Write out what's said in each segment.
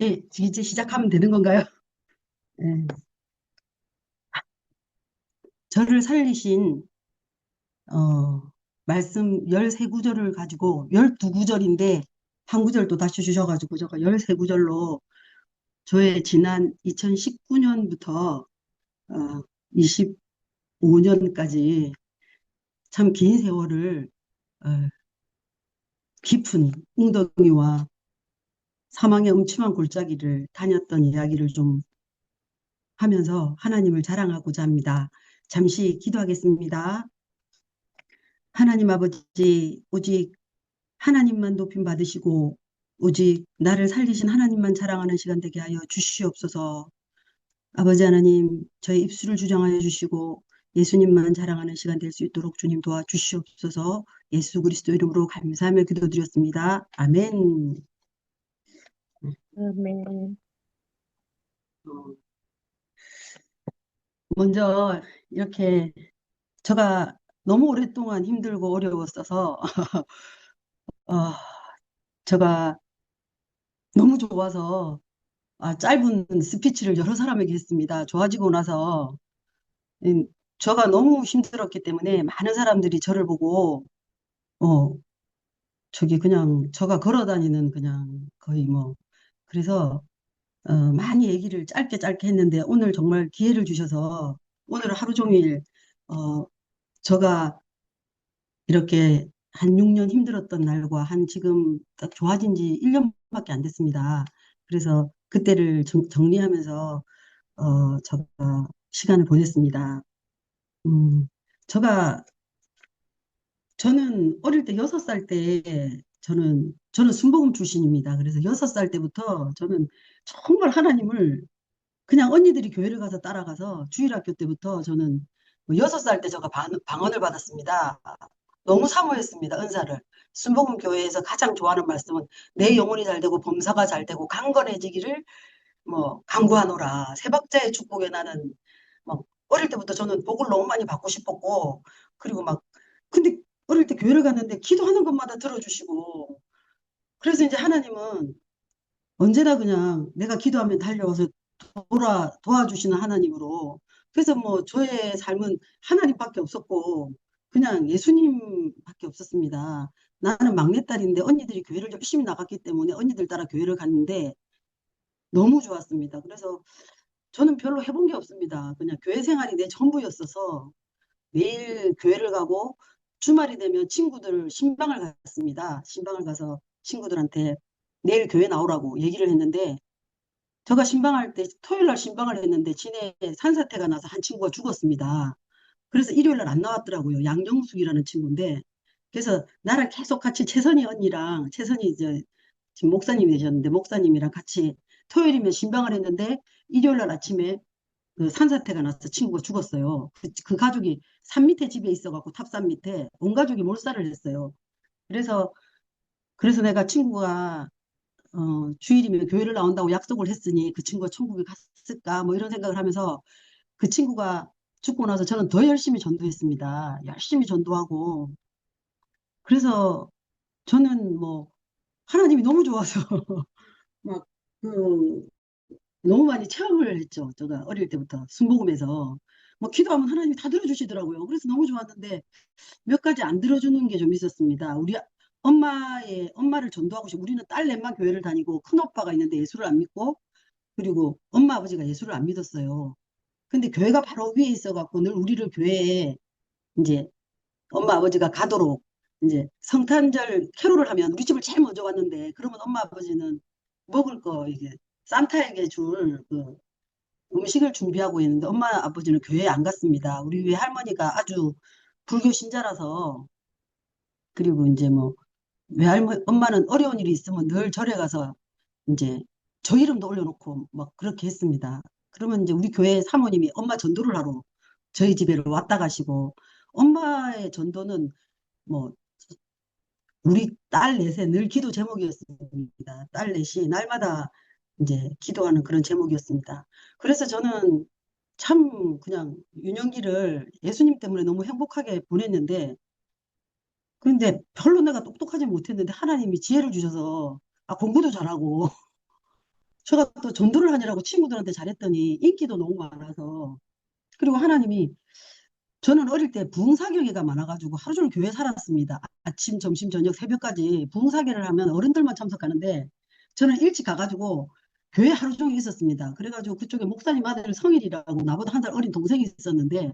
예, 이제 시작하면 되는 건가요? 예. 저를 살리신 말씀 13구절을 가지고 12구절인데 한 구절도 다시 주셔가지고 제가 13구절로 저의 지난 2019년부터 25년까지 참 긴 세월을 어, 깊은 웅덩이와 사망의 음침한 골짜기를 다녔던 이야기를 좀 하면서 하나님을 자랑하고자 합니다. 잠시 기도하겠습니다. 하나님 아버지, 오직 하나님만 높임 받으시고 오직 나를 살리신 하나님만 자랑하는 시간 되게 하여 주시옵소서. 아버지 하나님, 저의 입술을 주장하여 주시고 예수님만 자랑하는 시간 될 수 있도록 주님 도와주시옵소서. 예수 그리스도 이름으로 감사하며 기도드렸습니다. 아멘. 아멘. 어, 먼저 이렇게 제가 너무 오랫동안 힘들고 어려웠어서 어, 제가 너무 좋아서 짧은 스피치를 여러 사람에게 했습니다. 좋아지고 나서 음, 제가 너무 힘들었기 때문에 많은 사람들이 저를 보고 어 저기 그냥 제가 걸어 다니는 그냥 거의 뭐 그래서 많이 얘기를 짧게 짧게 했는데 오늘 정말 기회를 주셔서 오늘 하루 종일 어 제가 이렇게 한 6년 힘들었던 날과 한 지금 딱 좋아진 지 1년밖에 안 됐습니다. 그래서 그때를 정리하면서 제가 시간을 보냈습니다. 음, 제가 저는 어릴 때 6살 때 저는 순복음 출신입니다. 그래서 6살 때부터 저는 정말 하나님을 그냥 언니들이 교회를 가서 따라가서 주일학교 때부터 저는 뭐 6살 때 제가 방언을 받았습니다. 너무 사모했습니다. 은사를. 순복음 교회에서 가장 좋아하는 말씀은 내 영혼이 잘 되고 범사가 잘 되고 강건해지기를 뭐 간구하노라. 세 박자의 축복에 나는 막 어릴 때부터 저는 복을 너무 많이 받고 싶었고 그리고 막 근데 어릴 때 교회를 갔는데 기도하는 것마다 들어주시고 그래서 이제 하나님은 언제나 그냥 내가 기도하면 달려와서 도와주시는 하나님으로 그래서 뭐 저의 삶은 하나님밖에 없었고 그냥 예수님밖에 없었습니다. 나는 막내딸인데 언니들이 교회를 열심히 나갔기 때문에 언니들 따라 교회를 갔는데 너무 좋았습니다. 그래서 저는 별로 해본 게 없습니다. 그냥 교회 생활이 내 전부였어서 매일 교회를 가고 주말이 되면 친구들 신방을 갔습니다. 신방을 가서 친구들한테 내일 교회 나오라고 얘기를 했는데 제가 신방할 때 토요일 날 신방을 했는데 진해 산사태가 나서 한 친구가 죽었습니다. 그래서 일요일 날 안 나왔더라고요. 양정숙이라는 친구인데 그래서 나랑 계속 같이 채선이 언니랑 채선이 이제 지금 목사님이 되셨는데 목사님이랑 같이 토요일이면 신방을 했는데 일요일 날 아침에 그 산사태가 나서 친구가 죽었어요. 그 가족이 산 밑에 집에 있어갖고 탑산 밑에 온 가족이 몰살을 했어요. 그래서 내가 친구가 주일이면 교회를 나온다고 약속을 했으니 그 친구가 천국에 갔을까 뭐 이런 생각을 하면서 그 친구가 죽고 나서 저는 더 열심히 전도했습니다. 열심히 전도하고 그래서 저는 뭐 하나님이 너무 좋아서 막 그 너무 많이 체험을 했죠. 제가 어릴 때부터 순복음에서 뭐 기도하면 하나님이 다 들어주시더라고요. 그래서 너무 좋았는데 몇 가지 안 들어주는 게 좀 있었습니다. 우리 엄마를 전도하고 싶어. 우리는 딸 넷만 교회를 다니고 큰 오빠가 있는데 예수를 안 믿고 그리고 엄마 아버지가 예수를 안 믿었어요. 근데 교회가 바로 위에 있어갖고 늘 우리를 교회에 이제 엄마 아버지가 가도록 이제 성탄절 캐롤을 하면 우리 집을 제일 먼저 왔는데 그러면 엄마 아버지는 먹을 거 이게 산타에게 줄 그 음식을 준비하고 있는데 엄마 아버지는 교회에 안 갔습니다. 우리 외할머니가 아주 불교 신자라서 그리고 이제 뭐 외할머니 엄마는 어려운 일이 있으면 늘 절에 가서 이제 저 이름도 올려놓고 막 그렇게 했습니다. 그러면 이제 우리 교회 사모님이 엄마 전도를 하러 저희 집에를 왔다 가시고 엄마의 전도는 뭐 우리 딸 넷의 늘 기도 제목이었습니다. 딸 넷이 날마다 이제 기도하는 그런 제목이었습니다. 그래서 저는 참 그냥 유년기를 예수님 때문에 너무 행복하게 보냈는데 근데 별로 내가 똑똑하지 못했는데 하나님이 지혜를 주셔서 공부도 잘하고 제가 또 전도를 하느라고 친구들한테 잘했더니 인기도 너무 많아서. 그리고 하나님이, 저는 어릴 때 부흥사경회가 많아가지고 하루 종일 교회 살았습니다. 아침, 점심, 저녁, 새벽까지 부흥사경회를 하면 어른들만 참석하는데 저는 일찍 가가지고 교회 하루 종일 있었습니다. 그래가지고 그쪽에 목사님 아들 성일이라고 나보다 한 살 어린 동생이 있었는데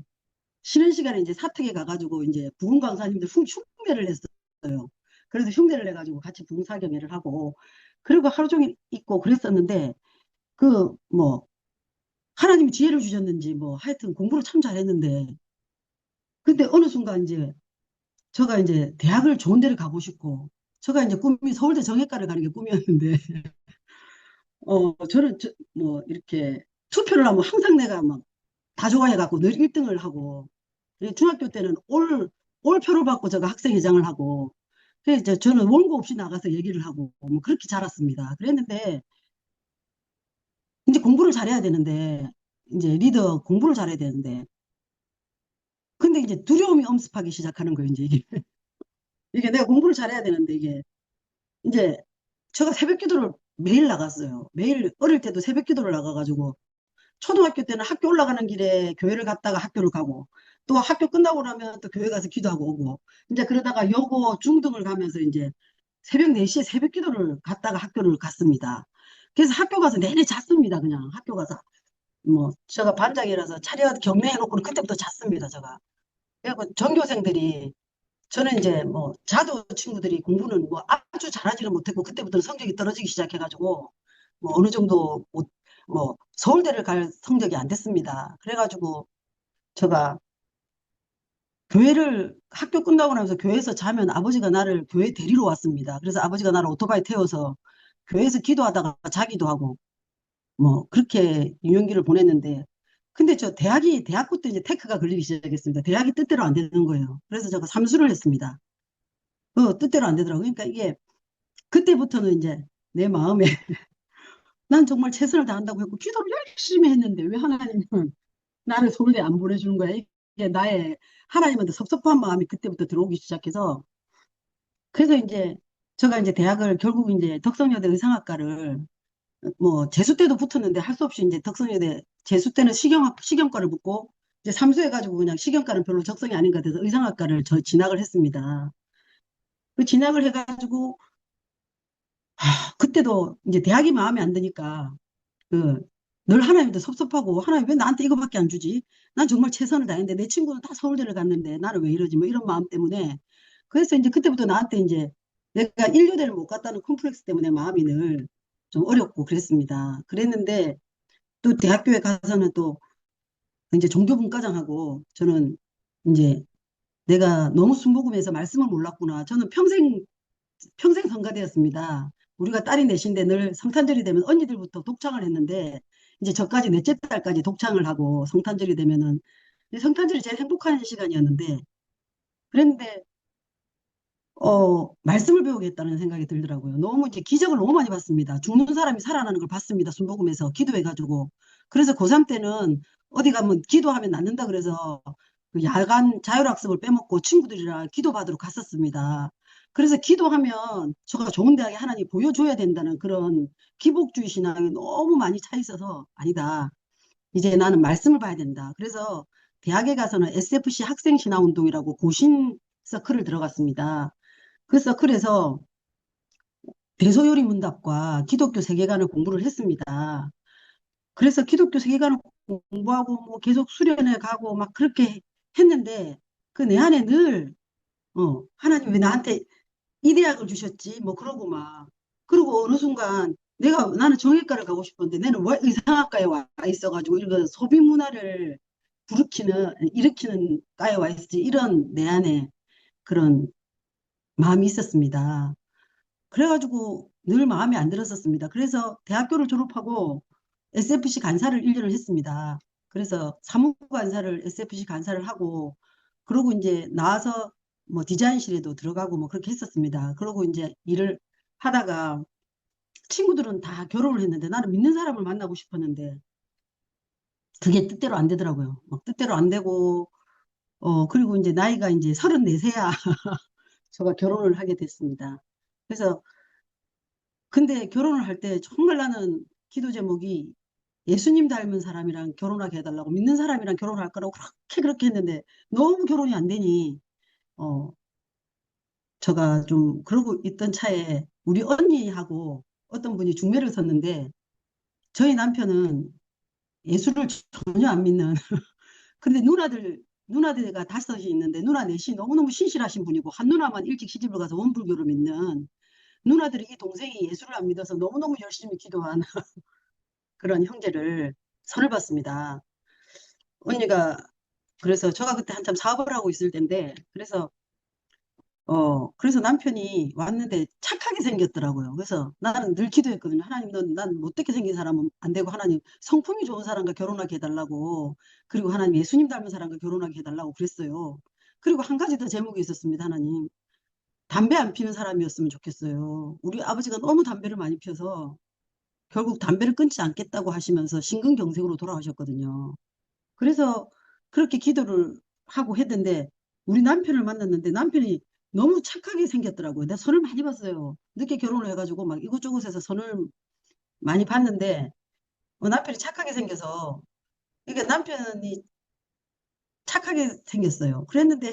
쉬는 시간에 이제 사택에 가가지고 이제 부흥 강사님들 흉내를 냈어요. 그래서 흉내를 내가지고 같이 부흥사경회를 하고 그리고 하루 종일 있고 그랬었는데 그 뭐 하나님이 지혜를 주셨는지 뭐 하여튼 공부를 참 잘했는데 근데 어느 순간 이제 제가 이제 대학을 좋은 데를 가고 싶고 제가 이제 꿈이 서울대 정외과를 가는 게 꿈이었는데 저는 뭐 이렇게 투표를 하면 항상 내가 막 다 좋아해갖고 늘 1등을 하고 그리고 중학교 때는 올 표를 받고 제가 학생회장을 하고 그래서 이제 저는 원고 없이 나가서 얘기를 하고 뭐 그렇게 자랐습니다. 그랬는데 이제 공부를 잘해야 되는데 이제 리더 공부를 잘해야 되는데 근데 이제 두려움이 엄습하기 시작하는 거예요. 이제 이게 이게 내가 공부를 잘해야 되는데 이게 이제 제가 새벽 기도를 매일 나갔어요. 매일 어릴 때도 새벽 기도를 나가가지고 초등학교 때는 학교 올라가는 길에 교회를 갔다가 학교를 가고 또 학교 끝나고 나면 또 교회 가서 기도하고 오고 이제 그러다가 여고 중등을 가면서 이제 새벽 4시에 새벽 기도를 갔다가 학교를 갔습니다. 그래서 학교 가서 내내 잤습니다. 그냥 학교 가서 뭐 제가 반장이라서 차렷 경례해놓고 그때부터 잤습니다. 제가. 그리고 전교생들이 저는 이제 뭐 자두 친구들이 공부는 뭐 아주 잘하지는 못했고 그때부터 성적이 떨어지기 시작해가지고 뭐 어느 정도 뭐 서울대를 갈 성적이 안 됐습니다. 그래가지고 제가 교회를 학교 끝나고 나서 교회에서 자면 아버지가 나를 교회 데리러 왔습니다. 그래서 아버지가 나를 오토바이 태워서 교회에서 기도하다가 자기도 하고 뭐 그렇게 유년기를 보냈는데 근데 저 대학교 때 이제 테크가 걸리기 시작했습니다. 대학이 뜻대로 안 되는 거예요. 그래서 제가 삼수를 했습니다. 뜻대로 안 되더라고요. 그러니까 이게 그때부터는 이제 내 마음에 난 정말 최선을 다한다고 했고 기도를 열심히 했는데 왜 하나님은 나를 서울대 안 보내주는 거야. 이게 나의 하나님한테 섭섭한 마음이 그때부터 들어오기 시작해서 그래서 이제 제가 이제 대학을 결국 이제 덕성여대 의상학과를 뭐 재수 때도 붙었는데 할 수 없이 이제 덕성여대 재수 때는 식영과를 붙고 이제 삼수해가지고 그냥 식영과는 별로 적성이 아닌 것 같아서 의상학과를 저 진학을 했습니다. 그 진학을 해가지고 그때도 이제 대학이 마음에 안 드니까 그 늘 하나님도 섭섭하고 하나님 왜 나한테 이거밖에 안 주지? 난 정말 최선을 다했는데 내 친구는 다 서울대를 갔는데 나는 왜 이러지? 뭐 이런 마음 때문에 그래서 이제 그때부터 나한테 이제 내가 인류대를 못 갔다는 콤플렉스 때문에 마음이 늘 좀 어렵고 그랬습니다. 그랬는데 또 대학교에 가서는 또 이제 종교분과장하고 저는 이제 내가 너무 순복음해서 말씀을 몰랐구나. 저는 평생 성가대였습니다. 우리가 딸이 넷인데 늘 성탄절이 되면 언니들부터 독창을 했는데 이제 저까지 넷째 딸까지 독창을 하고 성탄절이 되면은 성탄절이 제일 행복한 시간이었는데 그랬는데 말씀을 배우겠다는 생각이 들더라고요. 너무 이제 기적을 너무 많이 봤습니다. 죽는 사람이 살아나는 걸 봤습니다. 순복음에서 기도해가지고. 그래서 고3 때는 어디 가면 기도하면 낫는다 그래서 그 야간 자율학습을 빼먹고 친구들이랑 기도받으러 갔었습니다. 그래서 기도하면 저가 좋은 대학에 하나님 보여줘야 된다는 그런 기복주의 신앙이 너무 많이 차 있어서 아니다. 이제 나는 말씀을 봐야 된다. 그래서 대학에 가서는 SFC 학생신화운동이라고 고신 서클을 들어갔습니다. 그 서클에서 대소요리 문답과 기독교 세계관을 공부를 했습니다. 그래서 기독교 세계관을 공부하고 뭐 계속 수련회 가고 막 그렇게 했는데 그 내 안에 늘 하나님 왜 나한테 이 대학을 주셨지? 뭐 그러고 막 그리고 어느 순간 나는 정외과를 가고 싶었는데 나는 왜 의상학과에 와 있어가지고 이런 소비 문화를 일으키는 과에 와 있었지 이런 내 안에 그런 마음이 있었습니다. 그래가지고 늘 마음에 안 들었었습니다. 그래서 대학교를 졸업하고 SFC 간사를 1년을 했습니다. 그래서 사무관사를 SFC 간사를 하고 그러고 이제 나와서 뭐 디자인실에도 들어가고 뭐 그렇게 했었습니다. 그러고 이제 일을 하다가 친구들은 다 결혼을 했는데 나는 믿는 사람을 만나고 싶었는데 그게 뜻대로 안 되더라고요. 막 뜻대로 안 되고 그리고 이제 나이가 이제 34세야 제가 결혼을 하게 됐습니다. 그래서 근데 결혼을 할 때 정말 나는 기도 제목이 예수님 닮은 사람이랑 결혼하게 해달라고 믿는 사람이랑 결혼할 거라고 그렇게 했는데 너무 결혼이 안 되니 어 제가 좀 그러고 있던 차에 우리 언니하고 어떤 분이 중매를 섰는데 저희 남편은 예수를 전혀 안 믿는 근데 누나들가 다섯이 있는데 누나 넷이 너무너무 신실하신 분이고 한 누나만 일찍 시집을 가서 원불교를 믿는 누나들이 이 동생이 예수를 안 믿어서 너무너무 열심히 기도한 그런 형제를 선을 봤습니다. 언니가 그래서 제가 그때 한참 사업을 하고 있을 때인데 그래서 남편이 왔는데 착하게 생겼더라고요. 그래서 나는 늘 기도했거든요. 하나님, 난 못되게 생긴 사람은 안 되고, 하나님, 성품이 좋은 사람과 결혼하게 해달라고, 그리고 하나님, 예수님 닮은 사람과 결혼하게 해달라고 그랬어요. 그리고 한 가지 더 제목이 있었습니다, 하나님. 담배 안 피는 사람이었으면 좋겠어요. 우리 아버지가 너무 담배를 많이 피워서 결국 담배를 끊지 않겠다고 하시면서 심근경색으로 돌아가셨거든요. 그래서 그렇게 기도를 하고 했는데 우리 남편을 만났는데 남편이 너무 착하게 생겼더라고요. 내가 선을 많이 봤어요. 늦게 결혼을 해가지고 막 이곳저곳에서 선을 많이 봤는데 남편이 착하게 생겨서 그러니까 남편이 착하게 생겼어요. 그랬는데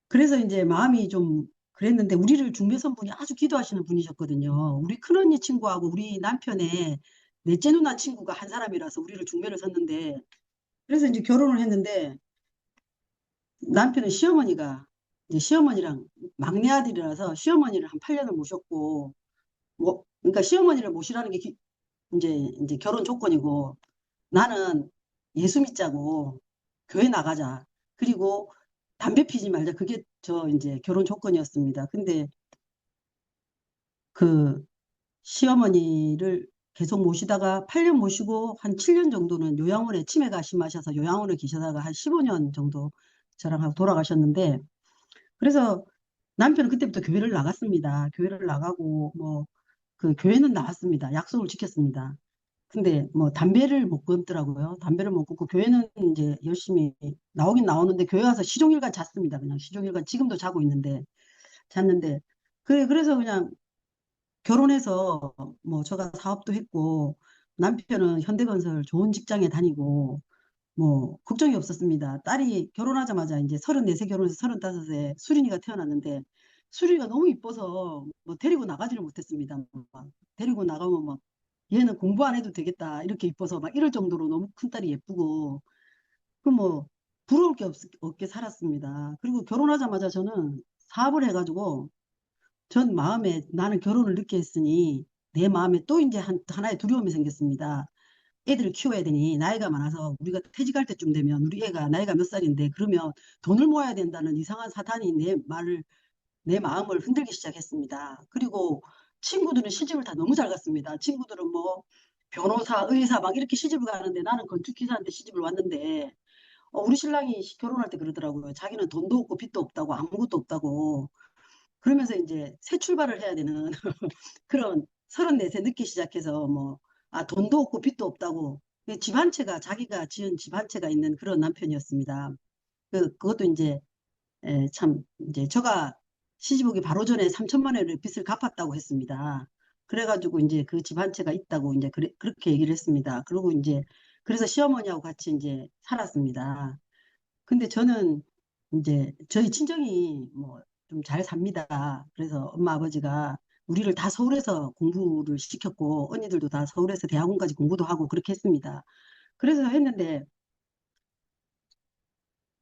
그래서 이제 마음이 좀 그랬는데 우리를 중매선분이 아주 기도하시는 분이셨거든요. 우리 큰언니 친구하고 우리 남편의 넷째 누나 친구가 한 사람이라서 우리를 중매를 섰는데 그래서 이제 결혼을 했는데 남편은 시어머니가 이제 시어머니랑 막내 아들이라서 시어머니를 한 8년을 모셨고 뭐 그러니까 시어머니를 모시라는 게 이제 결혼 조건이고 나는 예수 믿자고 교회 나가자 그리고 담배 피지 말자 그게 저 이제 결혼 조건이었습니다. 근데 그 시어머니를 계속 모시다가 8년 모시고 한 7년 정도는 요양원에 치매가 심하셔서 요양원에 계시다가 한 15년 정도 저랑 하고 돌아가셨는데 그래서 남편은 그때부터 교회를 나갔습니다. 교회를 나가고 뭐 그 교회는 나왔습니다. 약속을 지켰습니다. 근데 뭐 담배를 못 끊더라고요. 담배를 못 끊고 교회는 이제 열심히 나오긴 나오는데 교회 와서 시종일관 잤습니다. 그냥 시종일관 지금도 자고 있는데 잤는데 그래서 그냥 결혼해서 뭐 제가 사업도 했고 남편은 현대건설 좋은 직장에 다니고 뭐 걱정이 없었습니다. 딸이 결혼하자마자 이제 34세 결혼해서 35세 수린이가 태어났는데 수린이가 너무 이뻐서 뭐 데리고 나가지를 못했습니다. 막 데리고 나가면 막 얘는 공부 안 해도 되겠다 이렇게 이뻐서 막 이럴 정도로 너무 큰딸이 예쁘고 그 뭐 부러울 게 없게 살았습니다. 그리고 결혼하자마자 저는 사업을 해가지고 전 마음에 나는 결혼을 늦게 했으니 내 마음에 또 이제 하나의 두려움이 생겼습니다. 애들을 키워야 되니 나이가 많아서 우리가 퇴직할 때쯤 되면 우리 애가 나이가 몇 살인데 그러면 돈을 모아야 된다는 이상한 사탄이 내 마음을 흔들기 시작했습니다. 그리고 친구들은 시집을 다 너무 잘 갔습니다. 친구들은 뭐 변호사, 의사 막 이렇게 시집을 가는데 나는 건축기사한테 시집을 왔는데 우리 신랑이 결혼할 때 그러더라고요. 자기는 돈도 없고 빚도 없다고 아무것도 없다고 그러면서 이제 새 출발을 해야 되는 그런 34세 늦게 시작해서 뭐, 돈도 없고 빚도 없다고 집 한 채가 자기가 지은 집 한 채가 있는 그런 남편이었습니다. 그것도 이제 참 이제 저가 시집 오기 바로 전에 3천만 원의 빚을 갚았다고 했습니다. 그래가지고 이제 그 집 한 채가 있다고 이제 그렇게 얘기를 했습니다. 그리고 이제 그래서 시어머니하고 같이 이제 살았습니다. 근데 저는 이제 저희 친정이 뭐 좀 잘 삽니다. 그래서 엄마 아버지가 우리를 다 서울에서 공부를 시켰고 언니들도 다 서울에서 대학원까지 공부도 하고 그렇게 했습니다. 그래서 했는데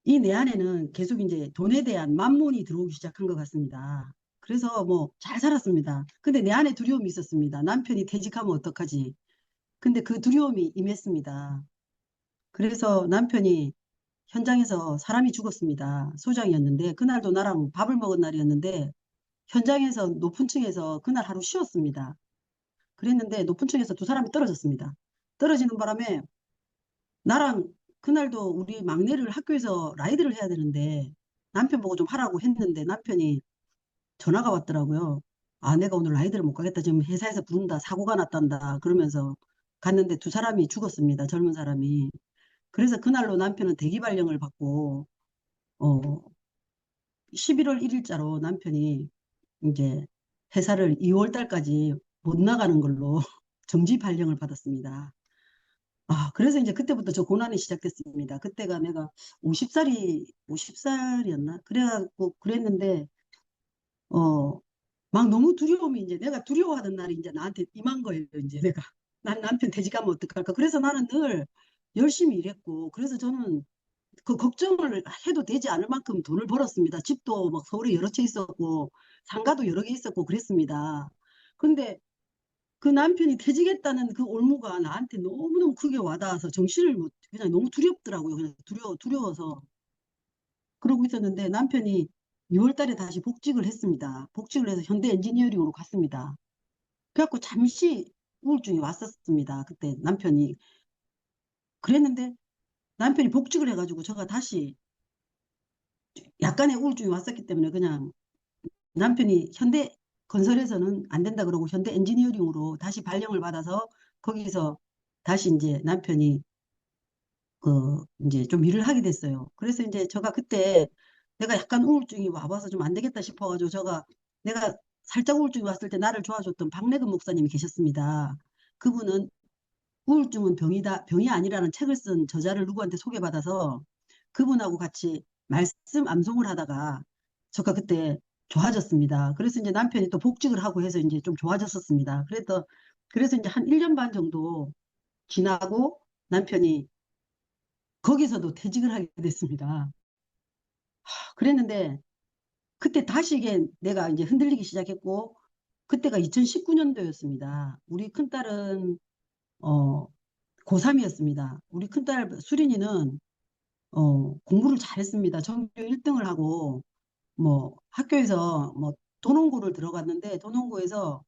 이 내 안에는 계속 이제 돈에 대한 만몬이 들어오기 시작한 것 같습니다. 그래서 뭐 잘 살았습니다. 근데 내 안에 두려움이 있었습니다. 남편이 퇴직하면 어떡하지? 근데 그 두려움이 임했습니다. 그래서 남편이 현장에서 사람이 죽었습니다. 소장이었는데 그날도 나랑 밥을 먹은 날이었는데 현장에서 높은 층에서 그날 하루 쉬었습니다. 그랬는데 높은 층에서 두 사람이 떨어졌습니다. 떨어지는 바람에 나랑 그날도 우리 막내를 학교에서 라이드를 해야 되는데 남편 보고 좀 하라고 했는데 남편이 전화가 왔더라고요. 내가 오늘 라이드를 못 가겠다. 지금 회사에서 부른다. 사고가 났단다. 그러면서 갔는데 두 사람이 죽었습니다. 젊은 사람이. 그래서 그날로 남편은 대기발령을 받고 어, 11월 1일자로 남편이 이제 회사를 2월 달까지 못 나가는 걸로 정지 발령을 받았습니다. 아, 그래서 이제 그때부터 저 고난이 시작됐습니다. 그때가 내가 50살이었나? 그래갖고 그랬는데, 어, 막 너무 두려움이 이제 내가 두려워하던 날이 이제 나한테 임한 거예요. 이제 내가. 난 남편 퇴직하면 어떡할까? 그래서 나는 늘 열심히 일했고, 그래서 저는 그 걱정을 해도 되지 않을 만큼 돈을 벌었습니다. 집도 막 서울에 여러 채 있었고, 상가도 여러 개 있었고 그랬습니다. 근데 그 남편이 퇴직했다는 그 올무가 나한테 너무너무 크게 와닿아서 정신을 못, 그냥 너무 두렵더라고요. 그냥 두려워서. 그러고 있었는데 남편이 6월 달에 다시 복직을 했습니다. 복직을 해서 현대 엔지니어링으로 갔습니다. 그래갖고 잠시 우울증이 왔었습니다. 그때 남편이. 그랬는데 남편이 복직을 해가지고 제가 다시 약간의 우울증이 왔었기 때문에 그냥 남편이 현대 건설에서는 안 된다 그러고 현대 엔지니어링으로 다시 발령을 받아서 거기서 다시 이제 남편이 그 이제 좀 일을 하게 됐어요. 그래서 이제 제가 그때 내가 약간 우울증이 와봐서 좀 안 되겠다 싶어가지고 제가 내가 살짝 우울증이 왔을 때 나를 도와줬던 박래근 목사님이 계셨습니다. 그분은 우울증은 병이다, 병이 아니라는 책을 쓴 저자를 누구한테 소개받아서 그분하고 같이 말씀 암송을 하다가 제가 그때 좋아졌습니다. 그래서 이제 남편이 또 복직을 하고 해서 이제 좀 좋아졌었습니다. 그래서 이제 한 1년 반 정도 지나고 남편이 거기서도 퇴직을 하게 됐습니다. 그랬는데 그때 다시 이게 내가 이제 흔들리기 시작했고 그때가 2019년도였습니다. 우리 큰딸은 어 고3이었습니다. 우리 큰딸 수린이는 공부를 잘했습니다. 전교 1등을 하고 뭐 학교에서 뭐 도농구를 들어갔는데 도농구에서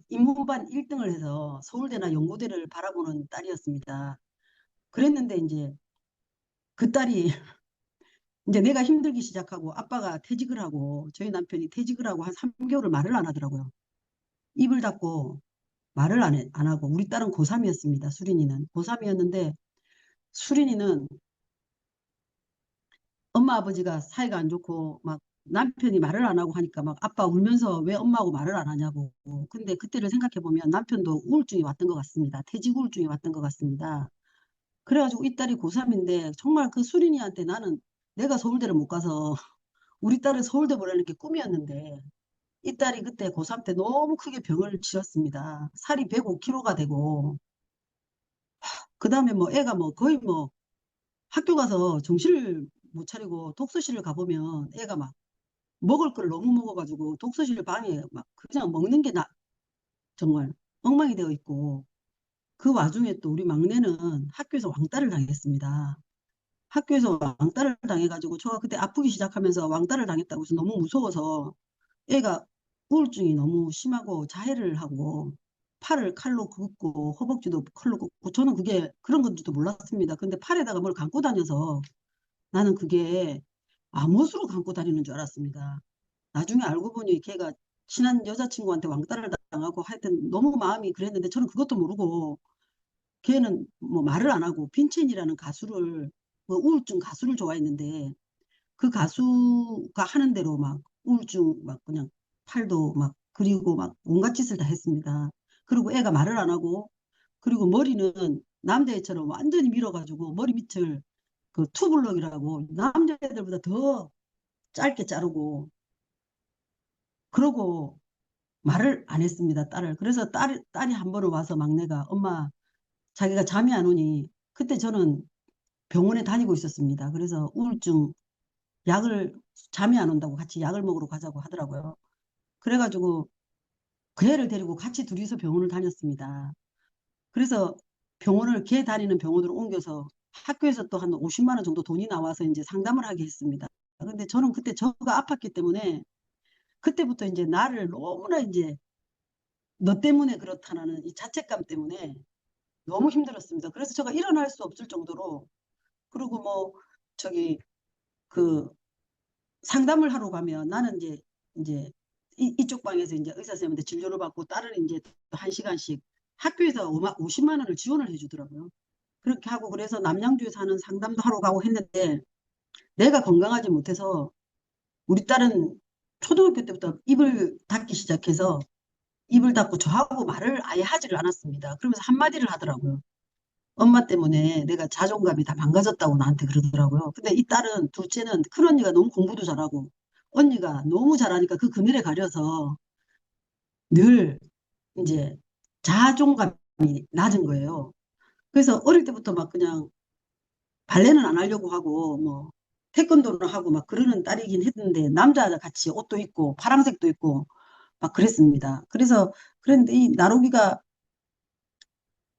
인문반 1등을 해서 서울대나 연고대를 바라보는 딸이었습니다. 그랬는데 이제 그 딸이 이제 내가 힘들기 시작하고 아빠가 퇴직을 하고 저희 남편이 퇴직을 하고 한 3개월을 말을 안 하더라고요. 입을 닫고 말을 안 하고 우리 딸은 고3이었습니다. 수린이는 고3이었는데 수린이는 엄마 아버지가 사이가 안 좋고 막 남편이 말을 안 하고 하니까 막 아빠 울면서 왜 엄마하고 말을 안 하냐고. 근데 그때를 생각해 보면 남편도 우울증이 왔던 것 같습니다. 퇴직 우울증이 왔던 것 같습니다. 그래가지고 이 딸이 고3인데 정말 그 수린이한테 나는 내가 서울대를 못 가서 우리 딸을 서울대 보내는 게 꿈이었는데 이 딸이 그때 고3 때 너무 크게 병을 치렀습니다. 살이 105kg가 되고 그 다음에 뭐 애가 뭐 거의 뭐 학교 가서 정신을 못 차리고 독서실을 가보면 애가 막 먹을 걸 너무 먹어가지고 독서실 방에 막 그냥 먹는 게 정말 엉망이 되어 있고 그 와중에 또 우리 막내는 학교에서 왕따를 당했습니다. 학교에서 왕따를 당해가지고 저가 그때 아프기 시작하면서 왕따를 당했다고 해서 너무 무서워서 애가 우울증이 너무 심하고 자해를 하고 팔을 칼로 긋고 허벅지도 칼로 긋고 저는 그게 그런 건지도 몰랐습니다. 근데 팔에다가 뭘 감고 다녀서 나는 그게 암호수로 감고 다니는 줄 알았습니다. 나중에 알고 보니 걔가 친한 여자친구한테 왕따를 당하고 하여튼 너무 마음이 그랬는데 저는 그것도 모르고 걔는 뭐 말을 안 하고 빈첸이라는 가수를 뭐 우울증 가수를 좋아했는데 그 가수가 하는 대로 막 우울증 막 그냥 팔도 막 그리고 막 온갖 짓을 다 했습니다. 그리고 애가 말을 안 하고 그리고 머리는 남자애처럼 완전히 밀어가지고 머리 밑을 그 투블럭이라고 남자애들보다 더 짧게 자르고 그러고 말을 안 했습니다. 딸을. 그래서 딸이 한 번은 와서 막내가 엄마 자기가 잠이 안 오니 그때 저는 병원에 다니고 있었습니다. 그래서 우울증 약을 잠이 안 온다고 같이 약을 먹으러 가자고 하더라고요. 그래가지고 그 애를 데리고 같이 둘이서 병원을 다녔습니다. 그래서 병원을 걔 다니는 병원으로 옮겨서 학교에서 또 한 50만 원 정도 돈이 나와서 이제 상담을 하게 했습니다. 근데 저는 그때 저가 아팠기 때문에 그때부터 이제 나를 너무나 이제 너 때문에 그렇다는 이 자책감 때문에 너무 힘들었습니다. 그래서 제가 일어날 수 없을 정도로 그리고 뭐 저기 그 상담을 하러 가면 나는 이제 이쪽 방에서 이제 의사 선생님한테 진료를 받고 딸은 이제 한 시간씩 학교에서 50만 원을 지원을 해주더라고요. 그렇게 하고 그래서 남양주에 사는 상담도 하러 가고 했는데 내가 건강하지 못해서 우리 딸은 초등학교 때부터 입을 닫기 시작해서 입을 닫고 저하고 말을 아예 하지를 않았습니다. 그러면서 한마디를 하더라고요. 엄마 때문에 내가 자존감이 다 망가졌다고 나한테 그러더라고요. 근데 이 딸은, 둘째는 큰언니가 너무 공부도 잘하고 언니가 너무 잘하니까 그 그늘에 가려서 늘 이제 자존감이 낮은 거예요. 그래서 어릴 때부터 막 그냥 발레는 안 하려고 하고 뭐 태권도를 하고 막 그러는 딸이긴 했는데 남자 같이 옷도 입고 파란색도 입고 막 그랬습니다. 그래서 그런데 이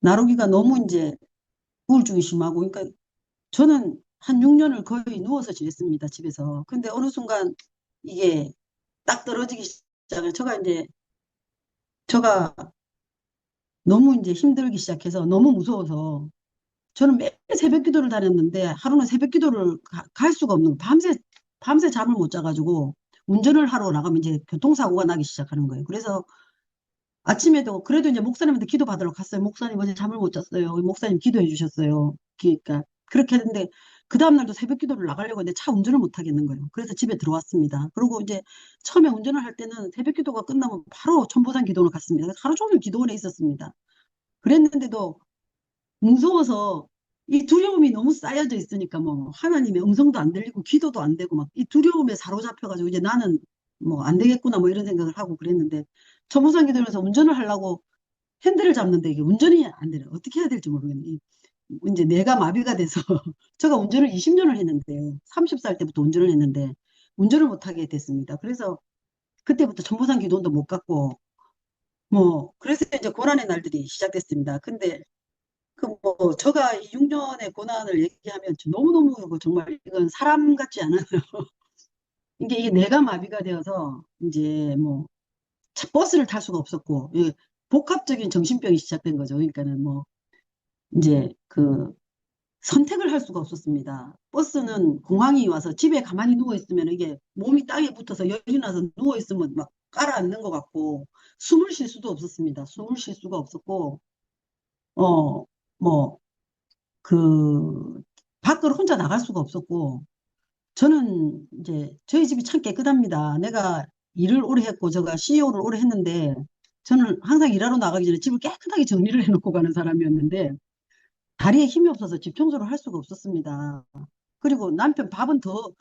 나로기가 너무 이제 우울증이 심하고 그러니까 저는 한 6년을 거의 누워서 지냈습니다, 집에서. 근데 어느 순간 이게 딱 떨어지기 시작해요. 제가 너무 이제 힘들기 시작해서 너무 무서워서 저는 매일 새벽 기도를 다녔는데 하루는 새벽 기도를 갈 수가 없는 거예요. 밤새 잠을 못 자가지고 운전을 하러 나가면 이제 교통사고가 나기 시작하는 거예요. 그래서 아침에도 그래도 이제 목사님한테 기도 받으러 갔어요. 목사님 어제 잠을 못 잤어요. 목사님 기도해 주셨어요. 그러니까 그렇게 했는데 그 다음날도 새벽 기도를 나가려고 했는데 차 운전을 못 하겠는 거예요. 그래서 집에 들어왔습니다. 그리고 이제 처음에 운전을 할 때는 새벽 기도가 끝나면 바로 천보산 기도원을 갔습니다. 그래서 하루 종일 기도원에 있었습니다. 그랬는데도 무서워서 이 두려움이 너무 쌓여져 있으니까 뭐 하나님의 음성도 안 들리고 기도도 안 되고 막 이 두려움에 사로잡혀가지고 이제 나는 뭐 안 되겠구나 뭐 이런 생각을 하고 그랬는데 천보산 기도원에서 운전을 하려고 핸들을 잡는데 이게 운전이 안 되네. 어떻게 해야 될지 모르겠네. 이제 뇌가 마비가 돼서 제가 운전을 20년을 했는데 30살 때부터 운전을 했는데 운전을 못하게 됐습니다. 그래서 그때부터 천보산 기도원도 못 갔고 뭐 그래서 이제 고난의 날들이 시작됐습니다. 근데 그 뭐 제가 이 6년의 고난을 얘기하면 너무너무 그 정말 이건 사람 같지 않은 이게 뇌가 마비가 되어서 이제 뭐 버스를 탈 수가 없었고 복합적인 정신병이 시작된 거죠. 그러니까는 뭐 이제 그 선택을 할 수가 없었습니다. 버스는 공항이 와서 집에 가만히 누워 있으면 이게 몸이 땅에 붙어서 열이 나서 누워 있으면 막 깔아앉는 것 같고 숨을 쉴 수도 없었습니다. 숨을 쉴 수가 없었고 어 뭐 그 밖으로 혼자 나갈 수가 없었고 저는 이제 저희 집이 참 깨끗합니다. 내가 일을 오래 했고 제가 CEO를 오래 했는데 저는 항상 일하러 나가기 전에 집을 깨끗하게 정리를 해놓고 가는 사람이었는데 다리에 힘이 없어서 집 청소를 할 수가 없었습니다. 그리고 남편 밥은 더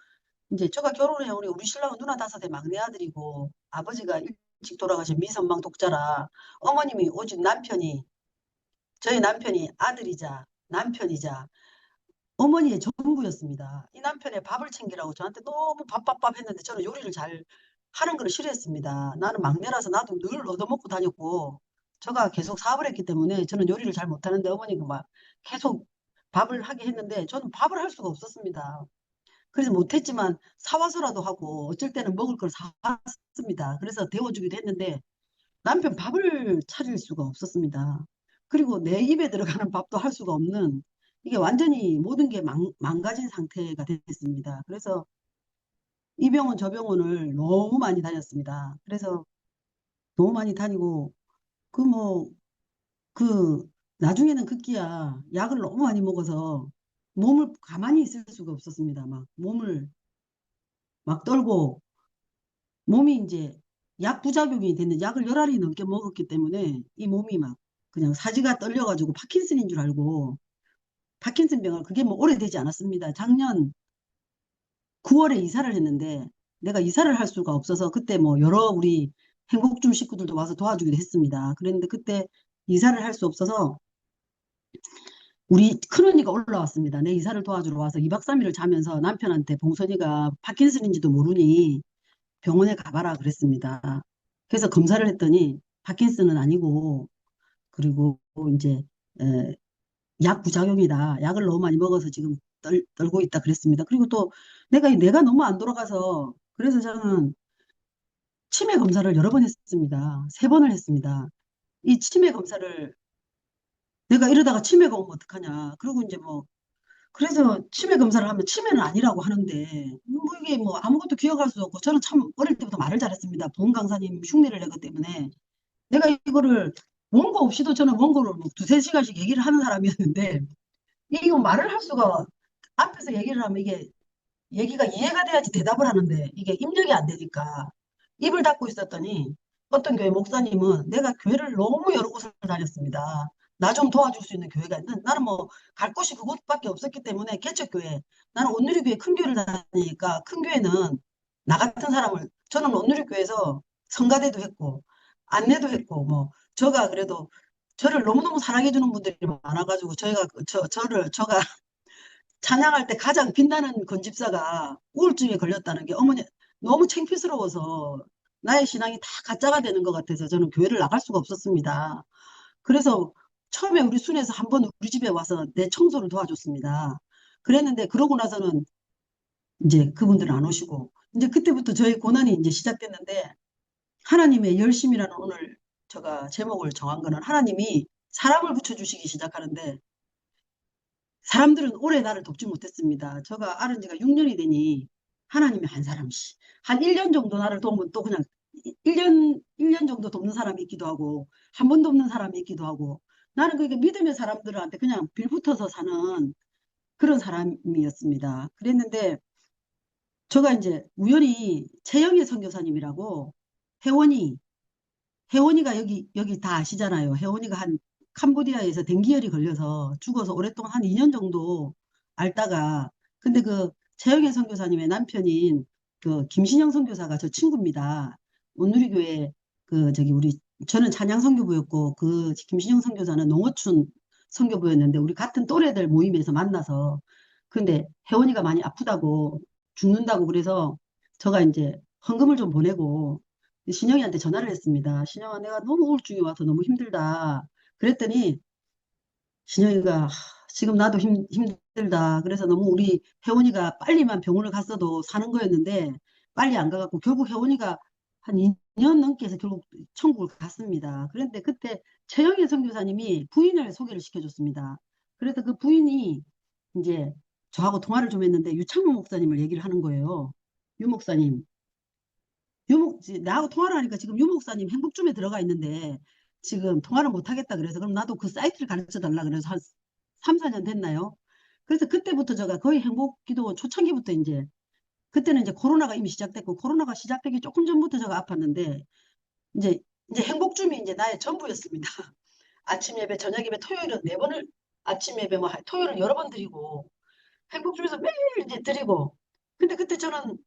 이제 제가 결혼해 우리 신랑은 누나 다섯의 막내 아들이고 아버지가 일찍 돌아가신 미선망 독자라 어머님이 오직 저희 남편이 아들이자 남편이자 어머니의 전부였습니다. 이 남편의 밥을 챙기라고 저한테 너무 밥밥밥 했는데 저는 요리를 잘 하는 걸 싫어했습니다. 나는 막내라서 나도 늘 얻어먹고 다녔고 제가 계속 사업을 했기 때문에 저는 요리를 잘 못하는데 어머니가 막 계속 밥을 하게 했는데 저는 밥을 할 수가 없었습니다. 그래서 못했지만 사와서라도 하고 어쩔 때는 먹을 걸 사왔습니다. 그래서 데워주기도 했는데 남편 밥을 차릴 수가 없었습니다. 그리고 내 입에 들어가는 밥도 할 수가 없는 이게 완전히 모든 게 망가진 상태가 됐습니다. 그래서 이 병원 저 병원을 너무 많이 다녔습니다. 그래서 너무 많이 다니고 그 뭐 그 나중에는 급기야 약을 너무 많이 먹어서 몸을 가만히 있을 수가 없었습니다. 막 몸을 막 떨고 몸이 이제 약 부작용이 됐는 약을 10알이 넘게 먹었기 때문에 이 몸이 막 그냥 사지가 떨려가지고 파킨슨인 줄 알고 파킨슨 병을 그게 뭐 오래되지 않았습니다. 작년 9월에 이사를 했는데 내가 이사를 할 수가 없어서 그때 뭐 여러 우리 행복줌 식구들도 와서 도와주기도 했습니다. 그런데 그때 이사를 할 수 없어서 우리 큰언니가 올라왔습니다. 내 이사를 도와주러 와서 2박 3일을 자면서 남편한테 봉선이가 파킨슨인지도 모르니 병원에 가봐라 그랬습니다. 그래서 검사를 했더니 파킨슨은 아니고 그리고 이제 에, 약 부작용이다. 약을 너무 많이 먹어서 지금 떨고 있다 그랬습니다. 그리고 또 내가 너무 안 돌아가서 그래서 저는 치매 검사를 여러 번 했습니다. 3번을 했습니다. 이 치매 검사를 내가 이러다가 치매가 오면 어떡하냐. 그리고 이제 뭐 그래서 치매 검사를 하면 치매는 아니라고 하는데 뭐 이게 뭐 아무것도 기억할 수 없고 저는 참 어릴 때부터 말을 잘했습니다. 보험 강사님 흉내를 내기 때문에 내가 이거를 원고 없이도 저는 원고를 뭐 두세 시간씩 얘기를 하는 사람이었는데 이거 말을 할 수가 앞에서 얘기를 하면 이게 얘기가 이해가 돼야지 대답을 하는데 이게 입력이 안 되니까 입을 닫고 있었더니 어떤 교회 목사님은 내가 교회를 너무 여러 곳을 다녔습니다. 나 좀 도와줄 수 있는 교회가 있는 나는 뭐 갈 곳이 그곳밖에 없었기 때문에 개척교회 나는 온누리교회 큰 교회를 다니니까 큰 교회는 나 같은 사람을 저는 온누리교회에서 성가대도 했고 안내도 했고 뭐 저가 그래도 저를 너무너무 사랑해 주는 분들이 많아가지고 저가 찬양할 때 가장 빛나는 건집사가 우울증에 걸렸다는 게 어머니 너무 창피스러워서 나의 신앙이 다 가짜가 되는 것 같아서 저는 교회를 나갈 수가 없었습니다. 그래서 처음에 우리 순에서 한번 우리 집에 와서 내 청소를 도와줬습니다. 그랬는데 그러고 나서는 이제 그분들은 안 오시고 이제 그때부터 저의 고난이 이제 시작됐는데 하나님의 열심이라는 오늘 제가 제목을 정한 거는 하나님이 사람을 붙여주시기 시작하는데 사람들은 오래 나를 돕지 못했습니다. 제가 알은 지가 6년이 되니 하나님이 한 사람씩 한 1년 정도 나를 도우면 또 그냥 1년 정도 돕는 사람이 있기도 하고 한 번 돕는 사람이 있기도 하고 나는 그게 믿음의 사람들한테 그냥 빌붙어서 사는 그런 사람이었습니다. 그랬는데 제가 이제 우연히 최영애 선교사님이라고 혜원이 혜원이가 여기 다 아시잖아요. 혜원이가 한 캄보디아에서 댕기열이 걸려서 죽어서 오랫동안 한 2년 정도 앓다가 근데 그 최영애 선교사님의 남편인 그 김신영 선교사가 저 친구입니다. 온누리교회 그 저기 우리 저는 찬양 선교부였고 그 김신영 선교사는 농어촌 선교부였는데 우리 같은 또래들 모임에서 만나서 근데 혜원이가 많이 아프다고 죽는다고 그래서 제가 이제 헌금을 좀 보내고 신영이한테 전화를 했습니다. 신영아, 내가 너무 우울증이 와서 너무 힘들다. 그랬더니 신영이가 지금 나도 힘들다. 그래서 너무 우리 혜원이가 빨리만 병원을 갔어도 사는 거였는데 빨리 안 가갖고 결국 혜원이가 한 2년 넘게 해서 결국 천국을 갔습니다. 그런데 그때 최영애 선교사님이 부인을 소개를 시켜줬습니다. 그래서 그 부인이 이제 저하고 통화를 좀 했는데 유창모 목사님을 얘기를 하는 거예요. 유 목사님. 나하고 통화를 하니까 지금 유 목사님 행복줌에 들어가 있는데 지금 통화를 못 하겠다 그래서 그럼 나도 그 사이트를 가르쳐 달라 그래서 한 3, 4년 됐나요? 그래서 그때부터 제가 거의 행복기도 초창기부터 이제 그때는 이제 코로나가 이미 시작됐고 코로나가 시작되기 조금 전부터 제가 아팠는데 이제 행복줌이 이제 나의 전부였습니다. 아침 예배, 저녁 예배, 토요일은 네 번을 아침 예배 뭐 토요일은 여러 번 드리고 행복줌에서 매일 이제 드리고 근데 그때 저는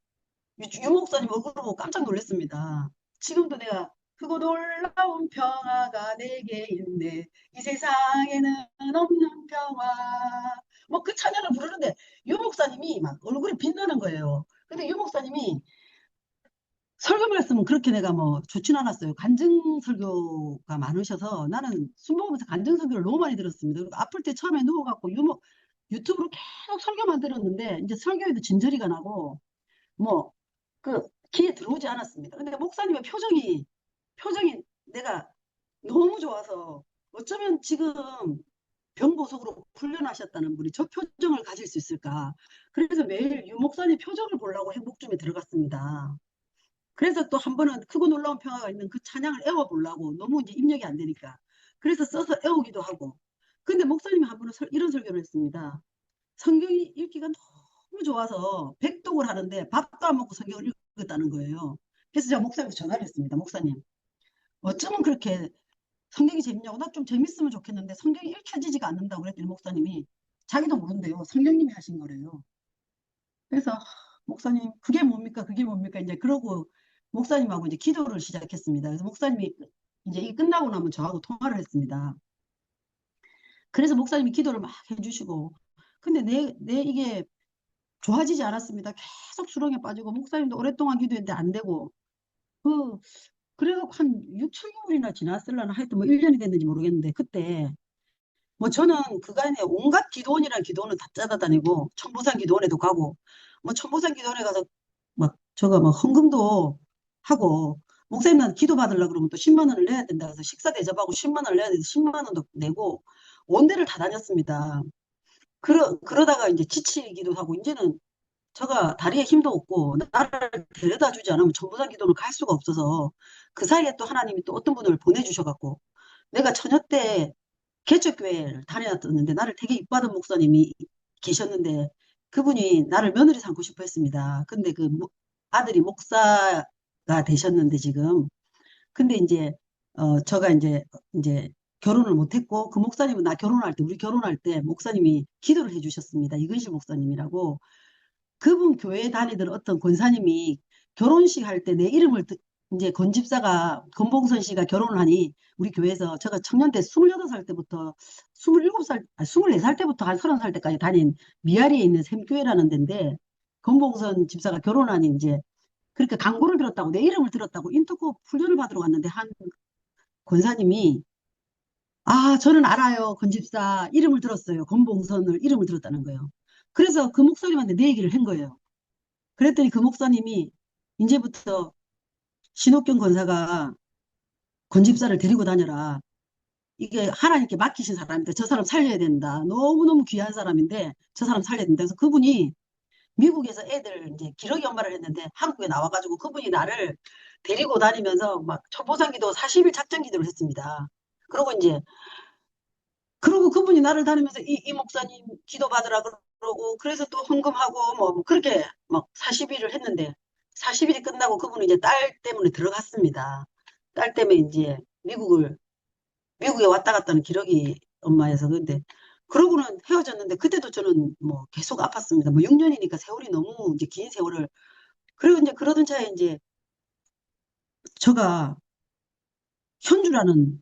유 목사님 얼굴 보고 깜짝 놀랐습니다. 지금도 내가 그거 놀라운 평화가 내게 있네. 이 세상에는 없는 평화. 뭐 그 찬양을 부르는데 유 목사님이 막 얼굴이 빛나는 거예요. 근데 유 목사님이 설교 말씀은 그렇게 내가 뭐 좋진 않았어요. 간증 설교가 많으셔서 나는 순복음에서 간증 설교를 너무 많이 들었습니다. 그리고 아플 때 처음에 누워갖고 유튜브로 계속 설교만 들었는데 이제 설교에도 진저리가 나고 뭐 그 귀에 들어오지 않았습니다. 근데 목사님의 표정이 내가 너무 좋아서 어쩌면 지금 병보석으로 훈련하셨다는 분이 저 표정을 가질 수 있을까? 그래서 매일 유 목사님 표정을 보려고 행복줌에 들어갔습니다. 그래서 또 한 번은 크고 놀라운 평화가 있는 그 찬양을 애워보려고 너무 이제 입력이 안 되니까. 그래서 써서 애우기도 하고. 근데 목사님이 한 번은 이런 설교를 했습니다. 성경이 읽기가 너무 좋아서 백독을 하는데 밥도 안 먹고 성경을 읽었다는 거예요. 그래서 제가 목사님한테 전화를 했습니다. 목사님, 어쩌면 그렇게 성경이 재밌냐고 나 좀 재밌으면 좋겠는데 성경이 읽혀지지가 않는다고 그랬더니 목사님이 자기도 모른대요. 성령님이 하신 거래요. 그래서 목사님 그게 뭡니까? 그게 뭡니까? 이제 그러고 목사님하고 이제 기도를 시작했습니다. 그래서 목사님이 이제 이 끝나고 나면 저하고 통화를 했습니다. 그래서 목사님이 기도를 막 해주시고 근데 내 이게 좋아지지 않았습니다. 계속 수렁에 빠지고 목사님도 오랫동안 기도했는데 안 되고 그 그래서 한 6, 7개월이나 지났을라나 하여튼 뭐 1년이 됐는지 모르겠는데 그때 뭐 저는 그간에 온갖 기도원이라는 기도원은 다 찾아다니고 천보산 기도원에도 가고 뭐 천보산 기도원에 가서 막 저거 막 헌금도 하고 목사님한테 기도 받으려고 그러면 또 10만 원을 내야 된다 그래서 식사 대접하고 10만 원을 내야 돼서 10만 원도 내고 온 데를 다 다녔습니다. 그러다가 이제 지치기도 하고 이제는 제가 다리에 힘도 없고 나를 데려다 주지 않으면 전부산 기도를 갈 수가 없어서 그 사이에 또 하나님이 또 어떤 분을 보내주셔갖고 내가 처녀 때 개척교회를 다녔었는데 나를 되게 이뻐하던 목사님이 계셨는데 그분이 나를 며느리 삼고 싶어 했습니다. 근데 그 아들이 목사가 되셨는데 지금 근데 이제 저가 이제 결혼을 못했고 그 목사님은 나 결혼할 때 우리 결혼할 때 목사님이 기도를 해주셨습니다. 이근실 목사님이라고 그분 교회에 다니던 어떤 권사님이 결혼식 할 때 내 이름을 이제 권집사가 권봉선 씨가 결혼을 하니 우리 교회에서 제가 청년 때 28살 때부터 27살, 24살 때부터 한 30살 때까지 다닌 미아리에 있는 샘교회라는 데인데 권봉선 집사가 결혼하니 이제 그렇게 광고를 들었다고 내 이름을 들었다고 인터코 훈련을 받으러 갔는데 한 권사님이 아 저는 알아요 권집사 이름을 들었어요 권봉선을 이름을 들었다는 거예요. 그래서 그 목사님한테 내 얘기를 한 거예요. 그랬더니 그 목사님이 이제부터 신옥경 권사가 권집사를 데리고 다녀라. 이게 하나님께 맡기신 사람인데 저 사람 살려야 된다. 너무너무 귀한 사람인데 저 사람 살려야 된다. 그래서 그분이 미국에서 애들 이제 기러기 엄마를 했는데 한국에 나와가지고 그분이 나를 데리고 다니면서 막 초보상기도 40일 작전 기도를 했습니다. 그리고 이제 그러고 그분이 나를 다니면서 이 목사님 기도 받으라 그러고 그래서 또 헌금하고 뭐 그렇게 막 40일을 했는데 40일이 끝나고 그분은 이제 딸 때문에 들어갔습니다. 딸 때문에 이제 미국에 왔다 갔다 하는 기러기 엄마여서 근데 그러고는 헤어졌는데 그때도 저는 뭐 계속 아팠습니다. 뭐 6년이니까 세월이 너무 이제 긴 세월을 그리고 이제 그러던 차에 이제 저가 현주라는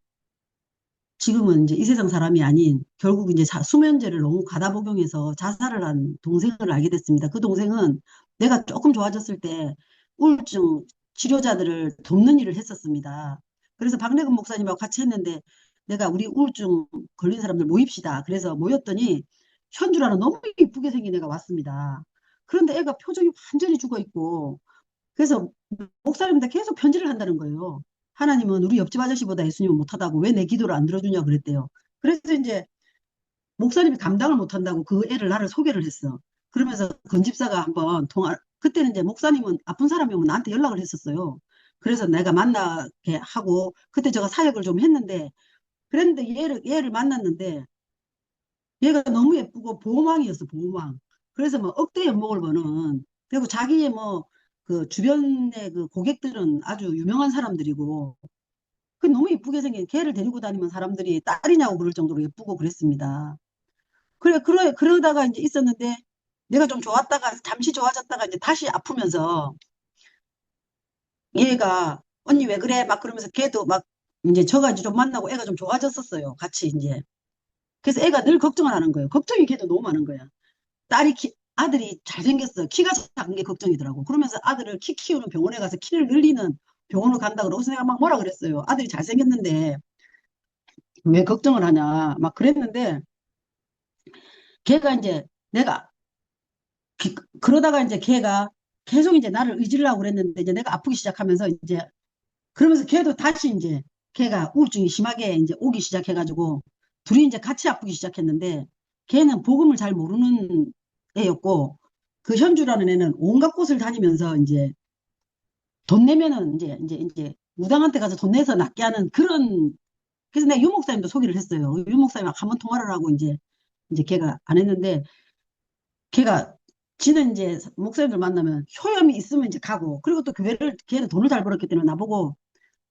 지금은 이제 이 세상 사람이 아닌 결국 이제 수면제를 너무 과다 복용해서 자살을 한 동생을 알게 됐습니다. 그 동생은 내가 조금 좋아졌을 때 우울증 치료자들을 돕는 일을 했었습니다. 그래서 박래근 목사님하고 같이 했는데 내가 우리 우울증 걸린 사람들 모입시다. 그래서 모였더니 현주라는 너무 이쁘게 생긴 애가 왔습니다. 그런데 애가 표정이 완전히 죽어 있고 그래서 목사님한테 계속 편지를 한다는 거예요. 하나님은 우리 옆집 아저씨보다 예수님은 못하다고 왜 내 기도를 안 들어주냐 그랬대요. 그래서 이제 목사님이 감당을 못한다고 그 애를 나를 소개를 했어. 그러면서 건집사가 한번 그때는 이제 목사님은 아픈 사람이 오면 나한테 연락을 했었어요. 그래서 내가 만나게 하고 그때 제가 사역을 좀 했는데 그랬는데 얘를 만났는데 얘가 너무 예쁘고 보호망이었어, 보호망. 그래서 뭐 억대 연봉을 버는, 그리고 자기의 뭐, 그 주변의 그 고객들은 아주 유명한 사람들이고, 그 너무 예쁘게 생긴 걔를 데리고 다니면 사람들이 딸이냐고 그럴 정도로 예쁘고 그랬습니다. 그러다가 이제 있었는데, 내가 좀 좋았다가, 잠시 좋아졌다가 이제 다시 아프면서, 얘가, 언니 왜 그래? 막 그러면서 걔도 막, 이제 저가 이제 좀 만나고 애가 좀 좋아졌었어요. 같이 이제. 그래서 애가 늘 걱정을 하는 거예요. 걱정이 걔도 너무 많은 거야. 아들이 잘생겼어. 키가 작은 게 걱정이더라고. 그러면서 아들을 키 키우는 병원에 가서 키를 늘리는 병원을 간다 그러고 그래서 내가 막 뭐라 그랬어요. 아들이 잘생겼는데 왜 걱정을 하냐. 막 그랬는데 걔가 이제 내가 그러다가 이제 걔가 계속 이제 나를 의지를 하고 그랬는데 이제 내가 아프기 시작하면서 이제 그러면서 걔도 다시 이제 걔가 우울증이 심하게 이제 오기 시작해가지고 둘이 이제 같이 아프기 시작했는데 걔는 복음을 잘 모르는 애였고 그 현주라는 애는 온갖 곳을 다니면서 이제 돈 내면은 이제 무당한테 가서 돈 내서 낫게 하는 그런 그래서 내가 유 목사님도 소개를 했어요. 유 목사님 한번 통화를 하고 이제 걔가 안 했는데 걔가 지는 이제 목사님들 만나면 효염이 있으면 이제 가고 그리고 또 걔는 돈을 잘 벌었기 때문에 나보고